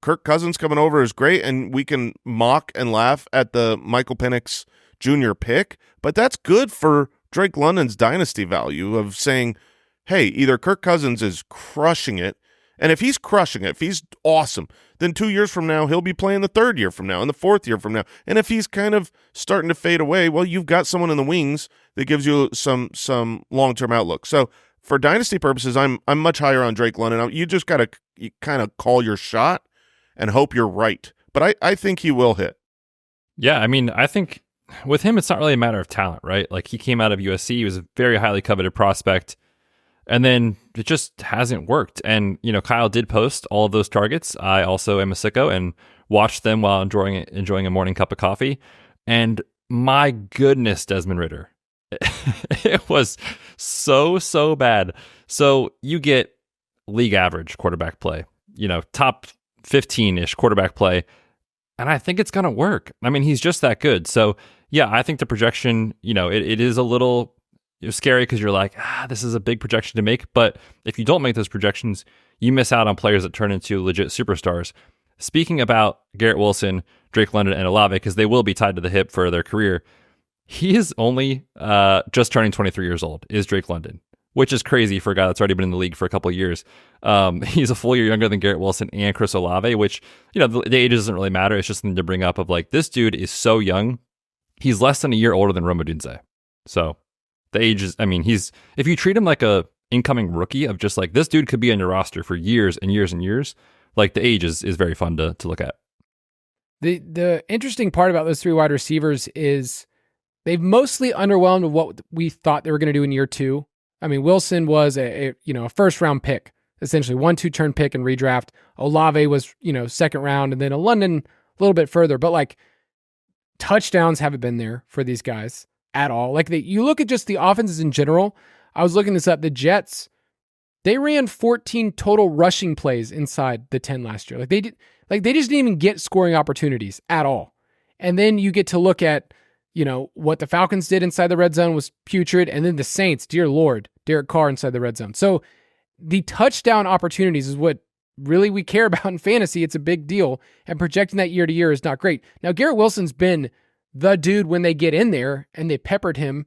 Kirk Cousins coming over is great, and we can mock and laugh at the Michael Penix Jr. pick, but that's good for Drake London's dynasty value of saying, hey, either Kirk Cousins is crushing it, and if he's crushing it, if he's awesome, then 2 years from now, he'll be playing the 3rd year from now and the 4th year from now. And if he's kind of starting to fade away, well, you've got someone in the wings that gives you some long-term outlook. So for dynasty purposes, I'm much higher on Drake London. You just got to kind of call your shot and hope you're right. But I think he will hit. Yeah, I mean, I think with him, it's not really a matter of talent, right? Like he came out of USC, he was a very highly coveted prospect. And then it just hasn't worked. And, you know, Kyle did post all of those targets. I also am a sicko and watched them while enjoying a morning cup of coffee. And my goodness, Desmond Ridder. It was so bad. So you get league average quarterback play, you know, top 15-ish quarterback play. And I think it's going to work. I mean, he's just that good. So, yeah, I think the projection, you know, it is a little... It's scary because you're like, this is a big projection to make. But if you don't make those projections, you miss out on players that turn into legit superstars. Speaking about Garrett Wilson, Drake London, and Olave, because they will be tied to the hip for their career, he is only just turning 23 years old, is Drake London, which is crazy for a guy that's already been in the league for a couple of years. He's a full year younger than Garrett Wilson and Chris Olave, which, you know, the age doesn't really matter. It's just something to bring up of like, this dude is so young. He's less than a year older than Rome Odunze. So... the age is, I mean, if you treat him like a incoming rookie of just like, this dude could be on your roster for years and years and years, like the age is very fun to look at. The interesting part about those 3 wide receivers is they've mostly underwhelmed with what we thought they were going to do in year 2. I mean, Wilson was a first round pick, essentially 1-2 turn pick and redraft. Olave was, second round, and then a London a little bit further, but like touchdowns haven't been there for these guys at all. Like you look at just the offenses in general. I was looking this up. The Jets, they ran 14 total rushing plays inside the 10 last year. They just didn't even get scoring opportunities at all. And then you get to look at, what the Falcons did inside the red zone was putrid. And then the Saints, dear Lord, Derek Carr inside the red zone. So the touchdown opportunities is what really we care about in fantasy. It's a big deal. And projecting that year to year is not great. Now, Garrett Wilson's been the dude when they get in there and they peppered him,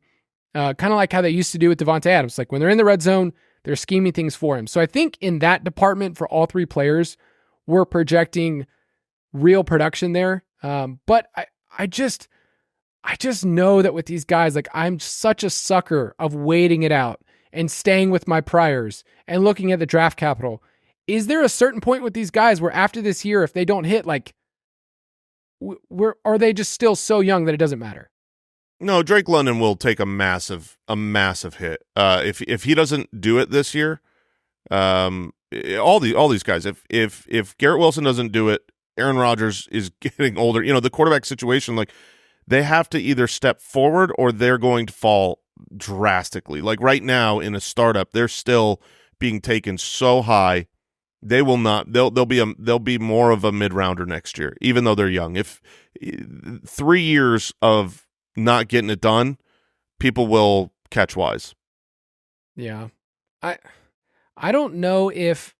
kind of like how they used to do with Devonta Adams. Like when they're in the red zone, they're scheming things for him. So I think in that department for all 3 players, we're projecting real production there. But I just know that with these guys, like I'm such a sucker of waiting it out and staying with my priors and looking at the draft capital. Is there a certain point with these guys where after this year, if they don't hit, like, are they just still so young that it doesn't matter? No, Drake London will take a massive hit. If he doesn't do it this year, all these guys. If Garrett Wilson doesn't do it, Aaron Rodgers is getting older. The quarterback situation, like they have to either step forward or they're going to fall drastically. Like right now in a startup, they're still being taken so high. They will not. They'll be more of a mid-rounder next year, even though they're young. If 3 years of not getting it done, people will catch wise. Yeah, I don't know if.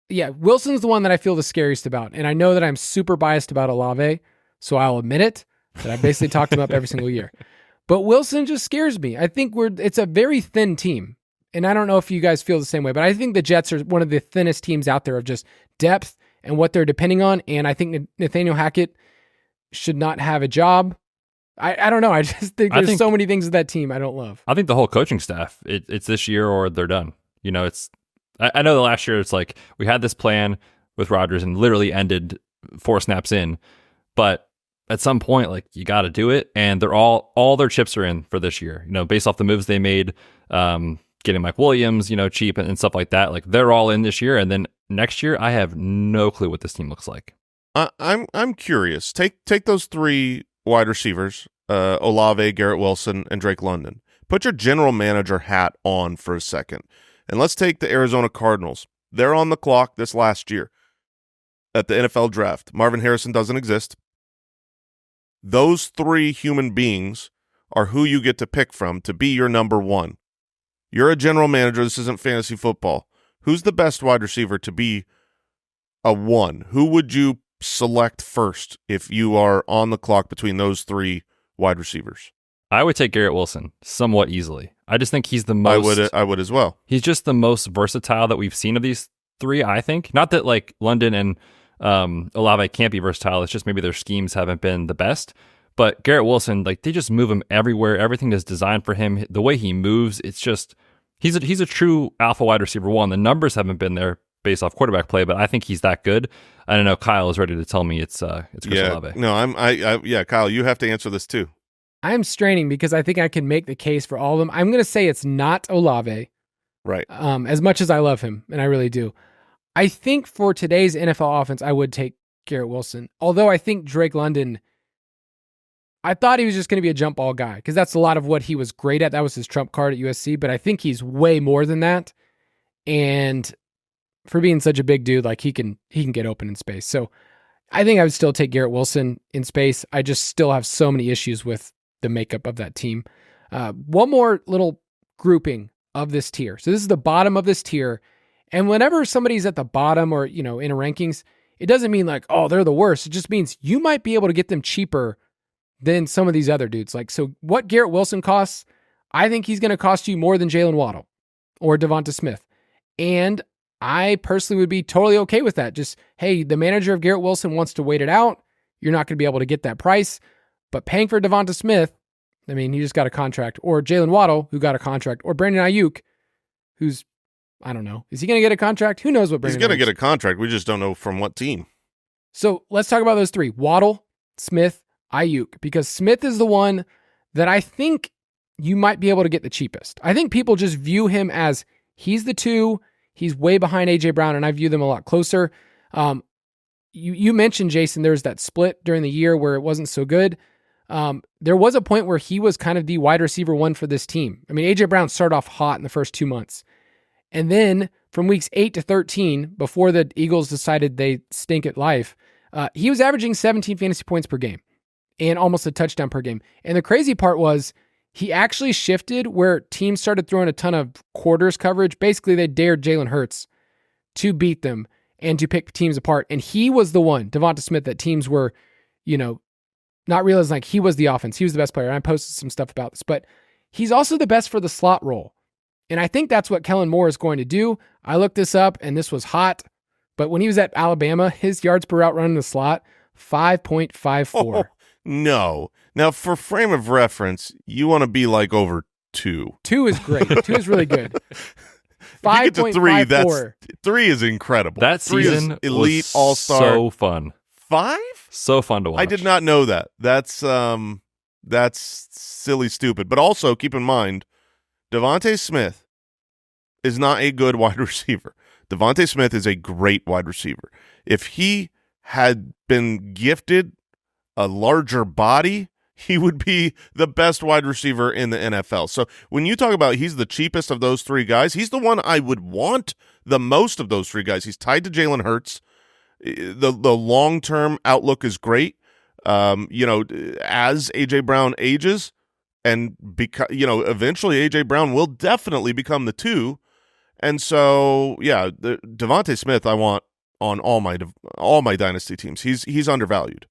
Yeah, Wilson's the one that I feel the scariest about, and I know that I'm super biased about Olave, so I'll admit it. That I basically talked him up every single year, but Wilson just scares me. I think it's a very thin team. And I don't know if you guys feel the same way, but I think the Jets are one of the thinnest teams out there of just depth and what they're depending on. And I think Nathaniel Hackett should not have a job. I don't know. I just think there's so many things with that team I don't love. I think the whole coaching staff, it's this year or they're done. I know the last year it's like we had this plan with Rodgers and literally ended 4 snaps in. But at some point, like you got to do it. And they're all their chips are in for this year, based off the moves they made. Getting Mike Williams, cheap and stuff like that. Like they're all in this year, and then next year, I have no clue what this team looks like. I'm curious. Take those 3 wide receivers, Olave, Garrett Wilson, and Drake London. Put your general manager hat on for a second, and let's take the Arizona Cardinals. They're on the clock this last year at the NFL draft. Marvin Harrison doesn't exist. Those 3 human beings are who you get to pick from to be your number 1. You're a general manager. This isn't fantasy football. Who's the best wide receiver to be a 1? Who would you select first if you are on the clock between those 3 wide receivers? I would take Garrett Wilson somewhat easily. I just think he's the most. I would as well. He's just the most versatile that we've seen of these 3, I think. Not that like London and Olave can't be versatile. It's just maybe their schemes haven't been the best. But Garrett Wilson, like they just move him everywhere. Everything is designed for him. The way he moves, it's just he's a true alpha wide receiver 1. The numbers haven't been there based off quarterback play, but I think he's that good. I don't know. Kyle is ready to tell me it's Chris Olave. No, Kyle, you have to answer this too. I'm straining because I think I can make the case for all of them. I'm going to say it's not Olave, right? As much as I love him, and I really do. I think for today's NFL offense, I would take Garrett Wilson. Although I think Drake London. I thought he was just going to be a jump ball guy because that's a lot of what he was great at. That was his trump card at USC, but I think he's way more than that. And for being such a big dude, like he can get open in space. So I think I would still take Garrett Wilson in space. I just still have so many issues with the makeup of that team. One more little grouping of this tier. So this is the bottom of this tier. And whenever somebody's at the bottom or, in a rankings, it doesn't mean like, oh, they're the worst. It just means you might be able to get them cheaper than some of these other dudes. Like, so what Garrett Wilson costs, I think he's going to cost you more than Jaylen Waddle or Devonta Smith. And I personally would be totally okay with that. Just, hey, the manager of Garrett Wilson wants to wait it out. You're not going to be able to get that price. But paying for Devonta Smith, I mean, he just got a contract. Or Jaylen Waddle, who got a contract. Or Brandon Aiyuk, who's, I don't know. Is he going to get a contract? Who knows what Brandon He's going to get a contract. We just don't know from what team. So let's talk about those 3. Waddle, Smith, Aiyuk, because Smith is the one that I think you might be able to get the cheapest. I think people just view him as he's the 2, he's way behind A.J. Brown, and I view them a lot closer. You mentioned, Jason, there's that split during the year where it wasn't so good. There was a point where he was kind of the wide receiver 1 for this team. I mean, A.J. Brown started off hot in the first 2 months. And then from weeks 8 to 13, before the Eagles decided they stink at life, he was averaging 17 fantasy points per game and almost a touchdown per game. And the crazy part was he actually shifted where teams started throwing a ton of quarters coverage. Basically, they dared Jalen Hurts to beat them and to pick teams apart. And he was the one, Devonta Smith, that teams were, not realizing like he was the offense. He was the best player. And I posted some stuff about this, but he's also the best for the slot role. And I think that's what Kellen Moore is going to do. I looked this up and this was hot, but when he was at Alabama, his yards per route run in the slot, 5.54. No. Now, for frame of reference, you want to be like over 2. 2 is great. 2 is really good. If you get to 3, 5.54. 3 is incredible. That 3 season is elite was all-star. so fun. 5? So fun to watch. I did not know that. That's silly stupid. But also keep in mind, Devonta Smith is not a good wide receiver. Devonta Smith is a great wide receiver. If he had been gifted a larger body, he would be the best wide receiver in the NFL. So when you talk about he's the cheapest of those 3 guys, he's the one I would want the most of those 3 guys. He's tied to Jalen Hurts. The long-term outlook is great. As A.J. Brown ages, and eventually A.J. Brown will definitely become the 2. And so, yeah, Devonta Smith I want on all my dynasty teams. He's undervalued.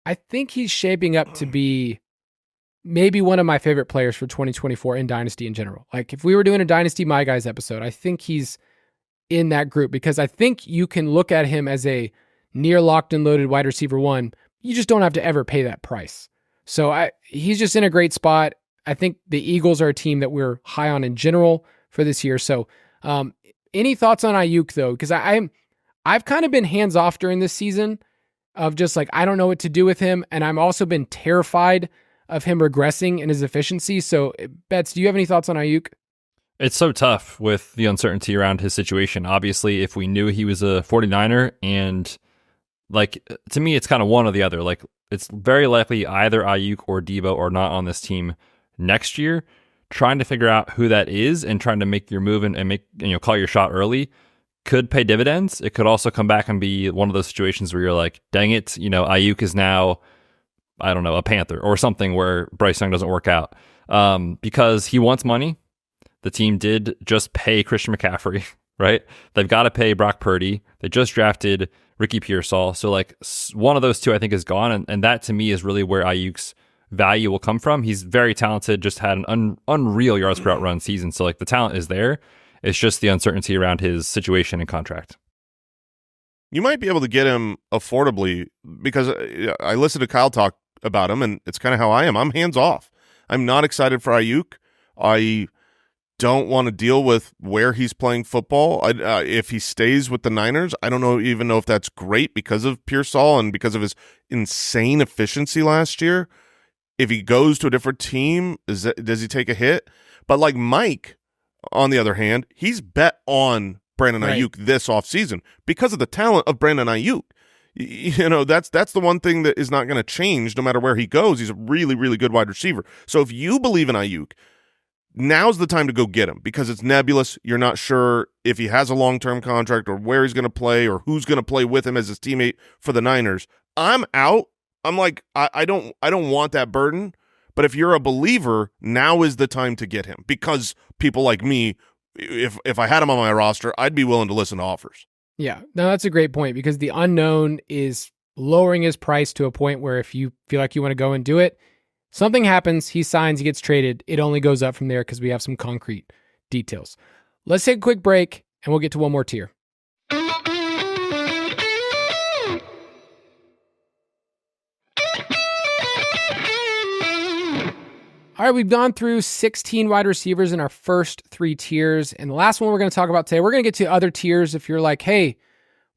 I think he's shaping up to be maybe one of my favorite players for 2024 in Dynasty in general. Like if we were doing a Dynasty My Guys episode, I think he's in that group because I think you can look at him as a near locked and loaded wide receiver 1. You just don't have to ever pay that price. So he's just in a great spot. I think the Eagles are a team that we're high on in general for this year. So any thoughts on Aiyuk though? Because I've kind of been hands off during this season of just like, I don't know what to do with him. And I'm also been terrified of him regressing in his efficiency. So Betz, do you have any thoughts on Aiyuk? It's so tough with the uncertainty around his situation. Obviously, if we knew he was a 49er and like, to me, it's kind of one or the other. Like it's very likely either Aiyuk or Debo are not on this team next year. Trying to figure out who that is and trying to make your move and make, call your shot early could pay dividends. It could also come back and be one of those situations where you're like, dang it, Aiyuk is now, I don't know, a Panther or something where Bryce Young doesn't work out because he wants money. The team did just pay Christian McCaffrey, right? They've got to pay Brock Purdy. They just drafted Ricky Pearsall. So like one of those 2 I think is gone. And that to me is really where Aiyuk's value will come from. He's very talented, just had an unreal yards per route run season. So like the talent is there. It's just the uncertainty around his situation and contract. You might be able to get him affordably because I listened to Kyle talk about him, and it's kind of how I am. I'm hands off. I'm not excited for Aiyuk. I don't want to deal with where he's playing football. If he stays with the Niners, I don't even know if that's great because of Pearsall and because of his insane efficiency last year. If he goes to a different team, does he take a hit? But like Mike, on the other hand, he's bet on Brandon Aiyuk this offseason because of the talent of Brandon Aiyuk. That's the one thing that is not going to change no matter where he goes. He's a really, really good wide receiver. So if you believe in Aiyuk, now's the time to go get him because it's nebulous. You're not sure if he has a long-term contract or where he's going to play or who's going to play with him as his teammate for the Niners. I'm out. I'm like, I don't want that burden. But if you're a believer, now is the time to get him because people like me, if I had him on my roster, I'd be willing to listen to offers. Yeah, no, that's a great point because the unknown is lowering his price to a point where if you feel like you want to go and do it, something happens, he signs, he gets traded. It only goes up from there because we have some concrete details. Let's take a quick break and we'll get to one more tier. All right, we've gone through 16 wide receivers in our first 3 tiers. And the last one we're going to talk about today, we're going to get to other tiers if you're like, hey,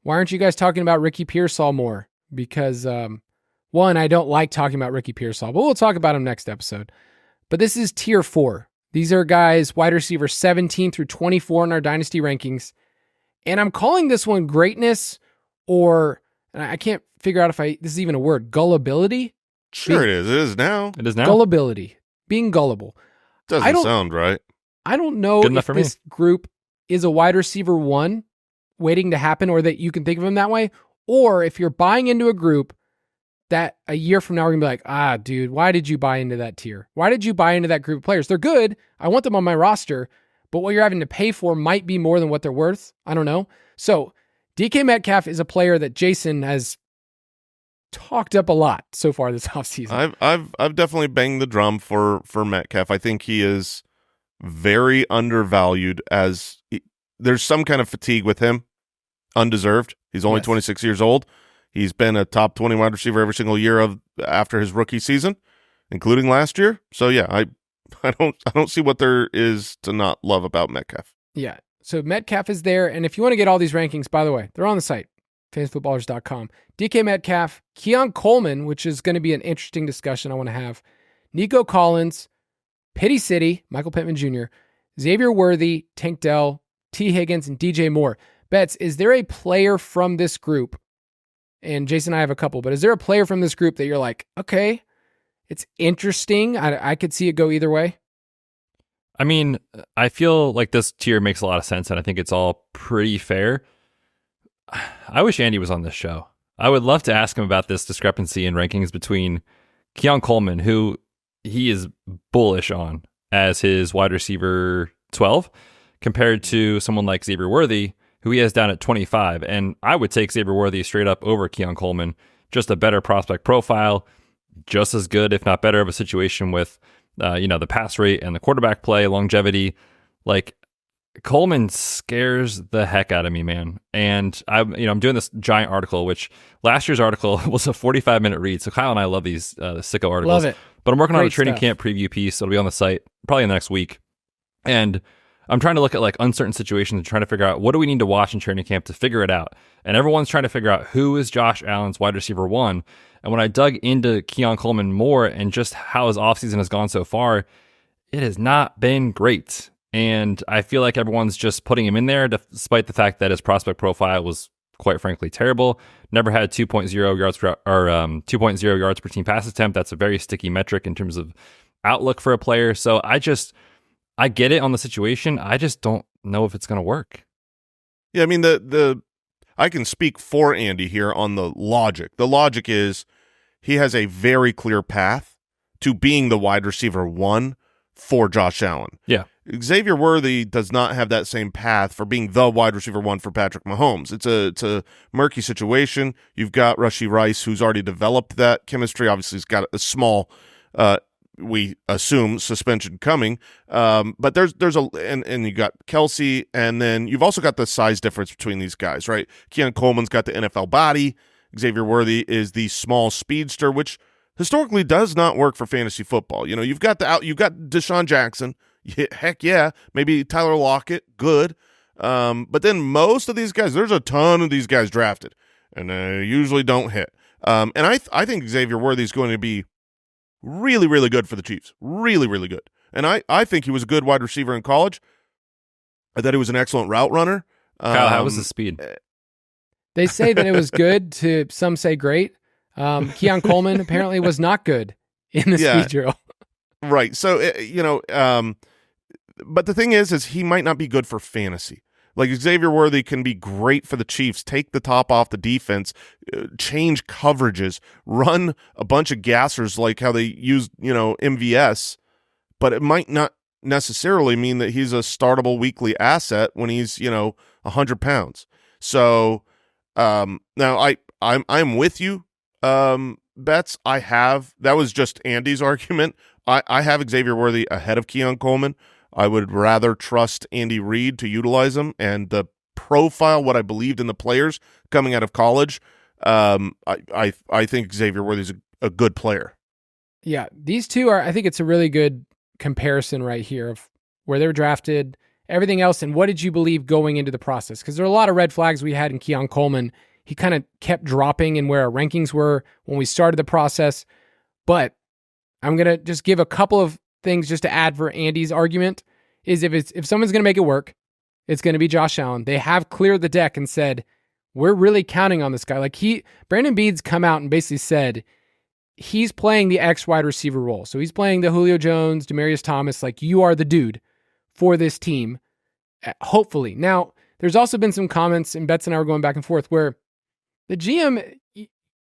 why aren't you guys talking about Ricky Pearsall more? Because, one, I don't like talking about Ricky Pearsall, but we'll talk about him next episode. But this is tier 4. These are guys, wide receivers 17 through 24 in our Dynasty rankings. And I'm calling this one greatness or, I can't figure out if this is even a word, gullibility? Sure it is. It is now. It is now. Gullibility. Being gullible. Doesn't sound right. I don't know if this group is a wide receiver 1 waiting to happen or that you can think of him that way, or if you're buying into a group that a year from now we're going to be like, dude, why did you buy into that tier? Why did you buy into that group of players? They're good. I want them on my roster, but what you're having to pay for might be more than what they're worth. I don't know. So DK Metcalf is a player that Jason has talked up a lot so far this offseason. I've definitely banged the drum for Metcalf. I think he is very undervalued there's some kind of fatigue with him, undeserved. He's only 26 years old. He's been a top 20 wide receiver every single year after his rookie season, including last year. So yeah, I don't see what there is to not love about Metcalf. Yeah. So Metcalf is there. And if you want to get all these rankings, by the way, they're on the site, fantasyfootballers.com. DK Metcalf, Keon Coleman, which is going to be an interesting discussion I want to have. Nico Collins, Pity City, Michael Pittman Jr., Xavier Worthy, Tank Dell, T. Higgins, and DJ Moore. Betz, is there a player from this group? And Jason and I have a couple, but is there a player from this group that you're like, okay, it's interesting. I could see it go either way. I mean, I feel like this tier makes a lot of sense, and I think it's all pretty fair. I wish Andy was on this show. I would love to ask him about this discrepancy in rankings between Keon Coleman, who he is bullish on as his wide receiver 12, compared to someone like Xavier Worthy, who he has down at 25. And I would take Xavier Worthy straight up over Keon Coleman. Just a better prospect profile, just as good, if not better, of a situation with the pass rate and the quarterback play, longevity. Like, Coleman scares the heck out of me, man. And I'm doing this giant article, which last year's article was a 45-minute read. So Kyle and I love these sicko articles. Love it. But I'm working on a Great training stuff. camp preview piece. It'll be on the site probably in the next week. And I'm trying to look at like uncertain situations and trying to figure out what do we need to watch in training camp to figure it out. And everyone's trying to figure out who is Josh Allen's wide receiver 1. And when I dug into Keon Coleman more and just how his offseason has gone so far, it has not been great. And I feel like everyone's just putting him in there despite the fact that his prospect profile was quite frankly terrible. Never had 2.0 yards per 2.0 yards per team pass attempt. That's a very sticky metric in terms of outlook for a player. So I get it on the situation. I just don't know if it's going to work. Yeah, I mean, I can speak for Andy here on the logic. The logic is he has a very clear path to being the wide receiver 1 for Josh Allen. Yeah. Xavier Worthy does not have that same path for being the wide receiver 1 for Patrick Mahomes. It's a murky situation. You've got Rashee Rice, who's already developed that chemistry. Obviously, he's got a small we assume suspension coming. But there's and you got Kelsey, and then you've also got the size difference between these guys, right? Keon Coleman's got the NFL body. Xavier Worthy is the small speedster, which historically does not work for fantasy football. You've got Deshaun Jackson. Heck yeah. Maybe Tyler Lockett. Good. But then most of these guys, there's a ton of these guys drafted, and they usually don't hit. And I think Xavier Worthy is going to be really, really good for the Chiefs. Really, really good. And I think he was a good wide receiver in college. I thought he was an excellent route runner. Kyle, how was his speed? They say that it was good, to some say great. Keon Coleman apparently was not good in the speed drill. Right. So, but the thing is he might not be good for fantasy. Like, Xavier Worthy can be great for the Chiefs, take the top off the defense, change coverages, run a bunch of gassers like how they used, MVS, but it might not necessarily mean that he's a startable weekly asset when he's, 100 pounds. So now I'm with you, Betz. That was just Andy's argument. I have Xavier Worthy ahead of Keon Coleman. I would rather trust Andy Reid to utilize him, and the profile, what I believed in the players coming out of college, I think Xavier Worthy's a good player. Yeah, these two I think it's a really good comparison right here of where they were drafted, everything else, and what did you believe going into the process? Because there are a lot of red flags we had in Keon Coleman. He kind of kept dropping in where our rankings were when we started the process, but I'm going to just give a couple of things just to add for Andy's argument is if someone's going to make it work, it's going to be Josh Allen. They have cleared the deck and said, we're really counting on this guy. Like Brandon Beads come out and basically said he's playing the X wide receiver role. So he's playing the Julio Jones, Demaryius Thomas, like you are the dude for this team. Hopefully. Now, there's also been some comments, and Betz and I were going back and forth, where the GM,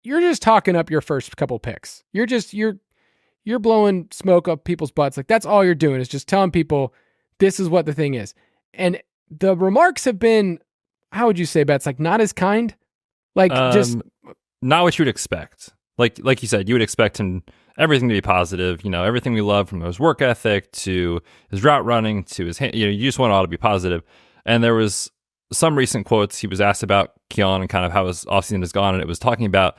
you're just talking up your first couple picks. You're blowing smoke up people's butts. Like, that's all you're doing is just telling people this is what the thing is. And the remarks have been, how would you say, Betz? Like, not as kind? Like, just not what you would expect. Like you said, you would expect everything to be positive. Everything we love, from his work ethic to his route running to his hand. You just want it all to be positive. And there was some recent quotes. He was asked about Keon and kind of how his offseason has gone, and it was talking about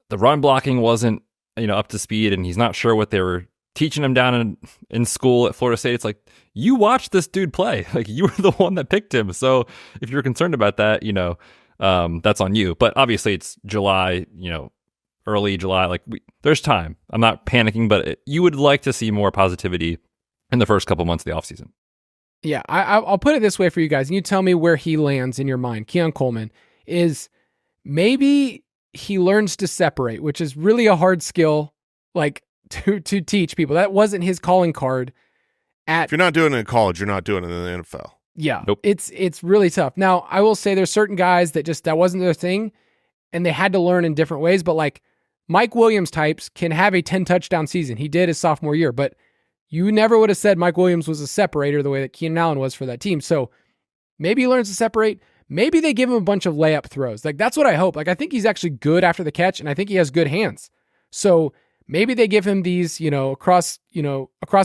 the run blocking wasn't, up to speed, and he's not sure what they were teaching him down in school at Florida State. It's like, you watched this dude play. Like, you were the one that picked him. So if you're concerned about that, that's on you. But obviously it's July, early July. Like, there's time. I'm not panicking, but you would like to see more positivity in the first couple months of the offseason. Yeah, I'll put it this way for you guys, and you tell me where he lands in your mind. Keon Coleman is maybe he learns to separate, which is really a hard skill, like to teach people. That wasn't his calling card. If you're not doing it in college, you're not doing it in the NFL. Yeah, nope. It's really tough. Now, I will say there's certain guys that wasn't their thing, and they had to learn in different ways. But like Mike Williams types can have a 10 touchdown season. He did his sophomore year, but you never would have said Mike Williams was a separator the way that Keenan Allen was for that team. So maybe he learns to separate. Maybe they give him a bunch of layup throws. Like, that's what I hope. Like, I think he's actually good after the catch, and I think he has good hands. So maybe they give him these, across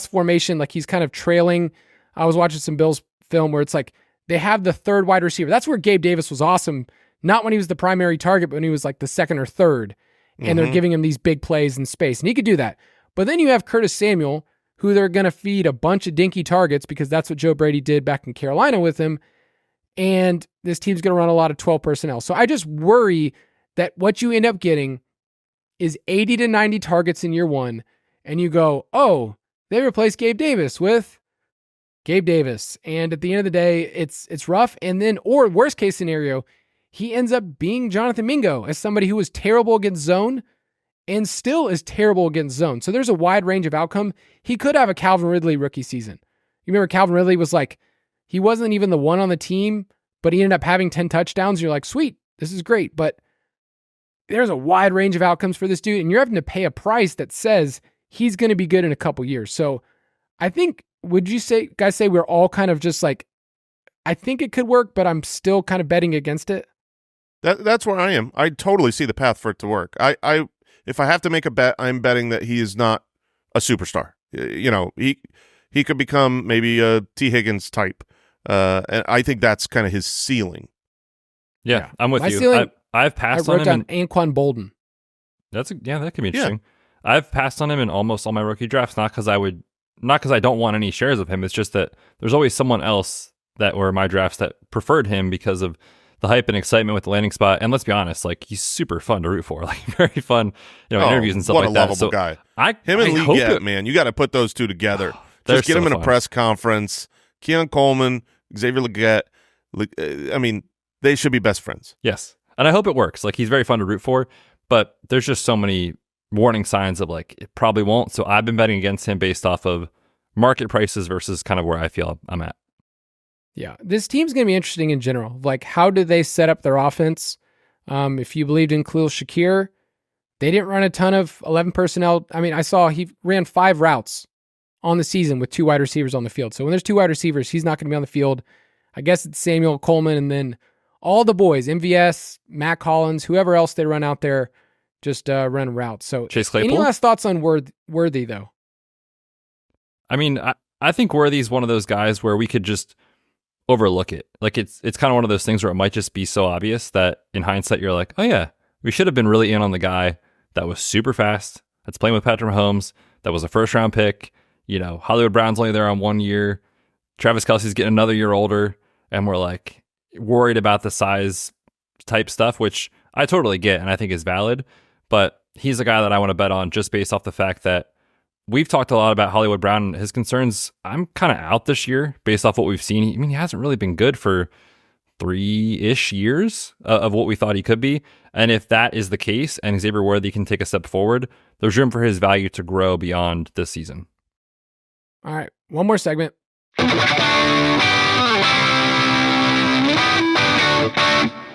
formation, like he's kind of trailing. I was watching some Bills film where it's like they have the third wide receiver. That's where Gabe Davis was awesome. Not when he was the primary target, but when he was like the second or third. And they're giving him these big plays in space. And he could do that. But then you have Curtis Samuel, who they're going to feed a bunch of dinky targets because that's what Joe Brady did back in Carolina with him. And this team's going to run a lot of 12 personnel. So I just worry that what you end up getting is 80 to 90 targets in year one. And you go, oh, they replaced Gabe Davis with Gabe Davis. And at the end of the day, it's rough. And then, or worst case scenario, he ends up being Jonathan Mingo as somebody who was terrible against zone and still is terrible against zone. So there's a wide range of outcome. He could have a Calvin Ridley rookie season. You remember Calvin Ridley was like, he wasn't even the one on the team, but he ended up having 10 touchdowns. You're like, sweet, this is great. But there's a wide range of outcomes for this dude, and you're having to pay a price that says he's going to be good in a couple years. So I think, would you guys say we're all kind of just like, I think it could work, but I'm still kind of betting against it? That's where I am. I totally see the path for it to work. If I have to make a bet, I'm betting that he is not a superstar. He could become maybe a T. Higgins type. And I think that's kind of his ceiling. Yeah, I'm with My you. ceiling, I've passed I on wrote him. down Anquan Bolden. That could be interesting. Yeah. I've passed on him in almost all my rookie drafts, not because I don't want any shares of him. It's just that there's always someone else that were my drafts that preferred him because of the hype and excitement with the landing spot. And let's be honest, like, he's super fun to root for, like very fun, interviews and stuff like that. What a lovable guy. Him and Lee Gett, man, you got to put those two together. Just get him in a press conference. Keon Coleman, Xavier Leggett. I mean, they should be best friends. Yes. And I hope it works. Like, he's very fun to root for, but there's just so many warning signs of like, it probably won't. So I've been betting against him based off of market prices versus kind of where I feel I'm at. Yeah, this team's going to be interesting in general. Like, how do they set up their offense? If you believed in Khalil Shakir, they didn't run a ton of 11 personnel. I mean, I saw he ran 5 routes on the season with 2 wide receivers on the field. So when there's 2 wide receivers, he's not going to be on the field. I guess it's Samuel, Coleman, and then all the boys, MVS, Matt Collins, whoever else they run out there, just run routes. So Chase Claypool? Any last thoughts on Worthy, though? I mean, I think Worthy's one of those guys where we could just overlook it. Like, it's kind of one of those things where it might just be so obvious that in hindsight you're like, oh yeah, we should have been really in on the guy that was super fast, that's playing with Patrick Mahomes, that was a first round pick. Hollywood Brown's only there on 1 year. Travis Kelce's getting another year older, and we're like worried about the size type stuff, which I totally get and I think is valid. But he's a guy that I want to bet on just based off the fact that we've talked a lot about Hollywood Brown and his concerns. I'm kind of out this year based off what we've seen. I mean, he hasn't really been good for 3-ish years of what we thought he could be. And if that is the case and Xavier Worthy can take a step forward, there's room for his value to grow beyond this season. All right, one more segment.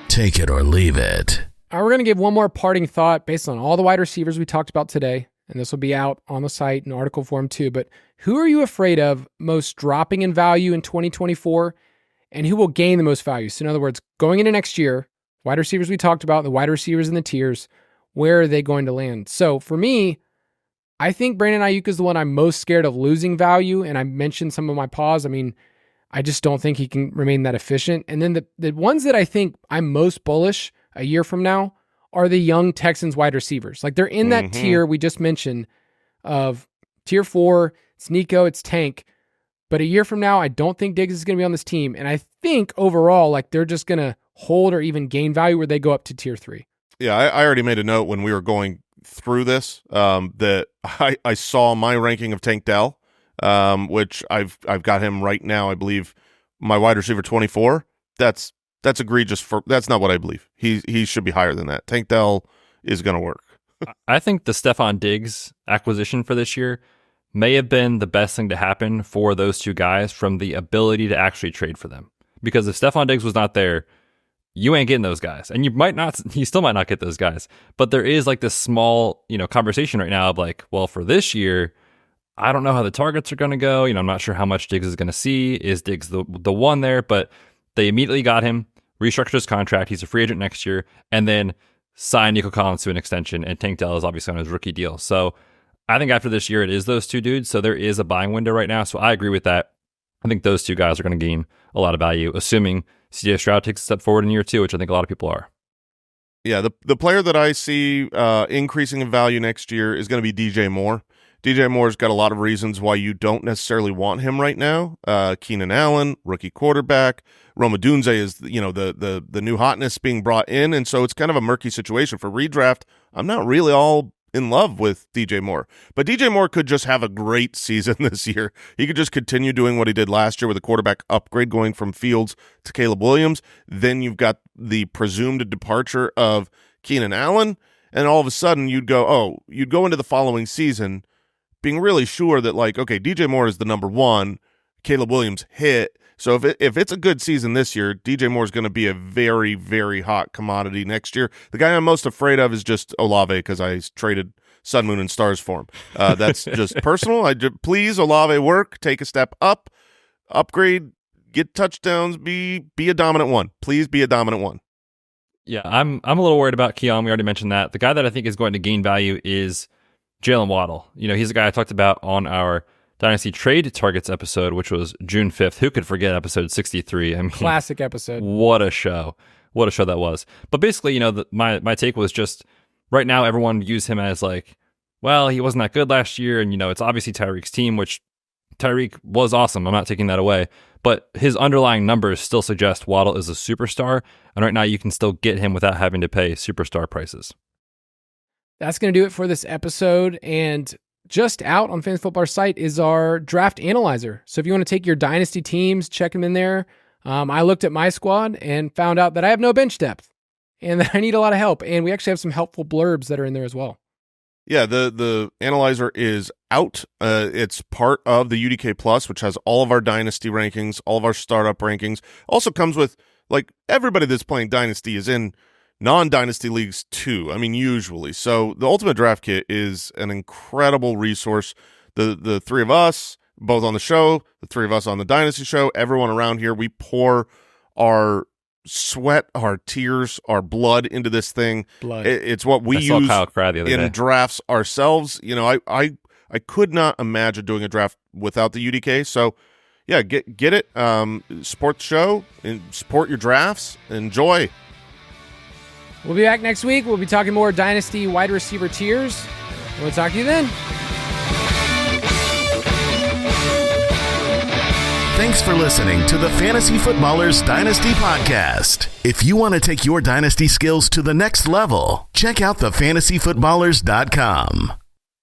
Take it or leave it. All right, we're going to give one more parting thought based on all the wide receivers we talked about today. And this will be out on the site in article form too. But who are you afraid of most dropping in value in 2024, and who will gain the most value? So in other words, going into next year, wide receivers we talked about, the wide receivers in the tiers, where are they going to land? So for me, I think Brandon Aiyuk is the one I'm most scared of losing value. And I mentioned some of my pause. I mean, I just don't think he can remain that efficient. And then the ones that I think I'm most bullish a year from now are the young Texans wide receivers. Like they're in that tier we just mentioned of tier 4, it's Nico, it's Tank. But a year from now, I don't think Diggs is going to be on this team. And I think overall, like they're just going to hold or even gain value where they go up to tier 3. Yeah, I already made a note when we were going through this that I saw my ranking of Tank Dell, which I've got him right now. I believe my wide receiver 24. That's egregious. That's not what I believe. He should be higher than that. Tank Dell is going to work. I think the Stephon Diggs acquisition for this year may have been the best thing to happen for those two guys from the ability to actually trade for them. Because if Stephon Diggs was not there, you ain't getting those guys. And you still might not get those guys. But there is like this small, conversation right now of like, well, for this year, I don't know how the targets are going to go. I'm not sure how much Diggs is going to see. Is Diggs the one there? But they immediately got him, restructured his contract. He's a free agent next year. And then signed Nico Collins to an extension. And Tank Dell is obviously on his rookie deal. So I think after this year, it is those two dudes. So there is a buying window right now. So I agree with that. I think those two guys are going to gain a lot of value, assuming CJ Stroud takes a step forward in year 2, which I think a lot of people are. Yeah, the player that I see increasing in value next year is going to be DJ Moore. DJ Moore's got a lot of reasons why you don't necessarily want him right now. Keenan Allen, rookie quarterback. Roma Dunze is the new hotness being brought in, and so it's kind of a murky situation for redraft. I'm not really all in love with DJ Moore, but DJ Moore could just have a great season this year. He could just continue doing what he did last year with a quarterback upgrade going from Fields to Caleb Williams. Then you've got the presumed departure of Keenan Allen, and all of a sudden you'd go into the following season being really sure that like, okay, DJ Moore is the number 1, Caleb Williams hit. So if it's a good season this year, DJ Moore is going to be a very, very hot commodity next year. The guy I'm most afraid of is just Olave because I traded Sun, Moon, and Stars for him. That's just personal. Please, Olave, work, take a step up, upgrade, get touchdowns, be a dominant one. Please be a dominant one. Yeah, I'm a little worried about Keon. We already mentioned that. The guy that I think is going to gain value is Jaylen Waddle. He's a guy I talked about on our Dynasty Trade Targets episode, which was June 5th. Who could forget episode 63? I mean, classic episode. What a show. What a show that was. But basically, my take was just right now everyone views him as like, well, he wasn't that good last year. And, it's obviously Tyreek's team, which Tyreek was awesome. I'm not taking that away. But his underlying numbers still suggest Waddle is a superstar. And right now you can still get him without having to pay superstar prices. That's going to do it for this episode. And just out on Fantasy Football site is our draft analyzer. So if you want to take your dynasty teams, check them in there. I looked at my squad and found out that I have no bench depth and that I need a lot of help. And we actually have some helpful blurbs that are in there as well. Yeah, the analyzer is out. It's part of the UDK Plus, which has all of our dynasty rankings, all of our startup rankings. Also comes with, like, everybody that's playing dynasty is in non-dynasty leagues too. I mean, usually. So the Ultimate Draft Kit is an incredible resource. The three of us, both on the show, the three of us on the Dynasty show, everyone around here, we pour our sweat, our tears, our blood into this thing. It's what we use in drafts ourselves. I could not imagine doing a draft without the UDK. So yeah, get it. Support the show and support your drafts. Enjoy. We'll be back next week. We'll be talking more Dynasty wide receiver tiers. We'll talk to you then. Thanks for listening to the Fantasy Footballers Dynasty Podcast. If you want to take your dynasty skills to the next level, check out thefantasyfootballers.com.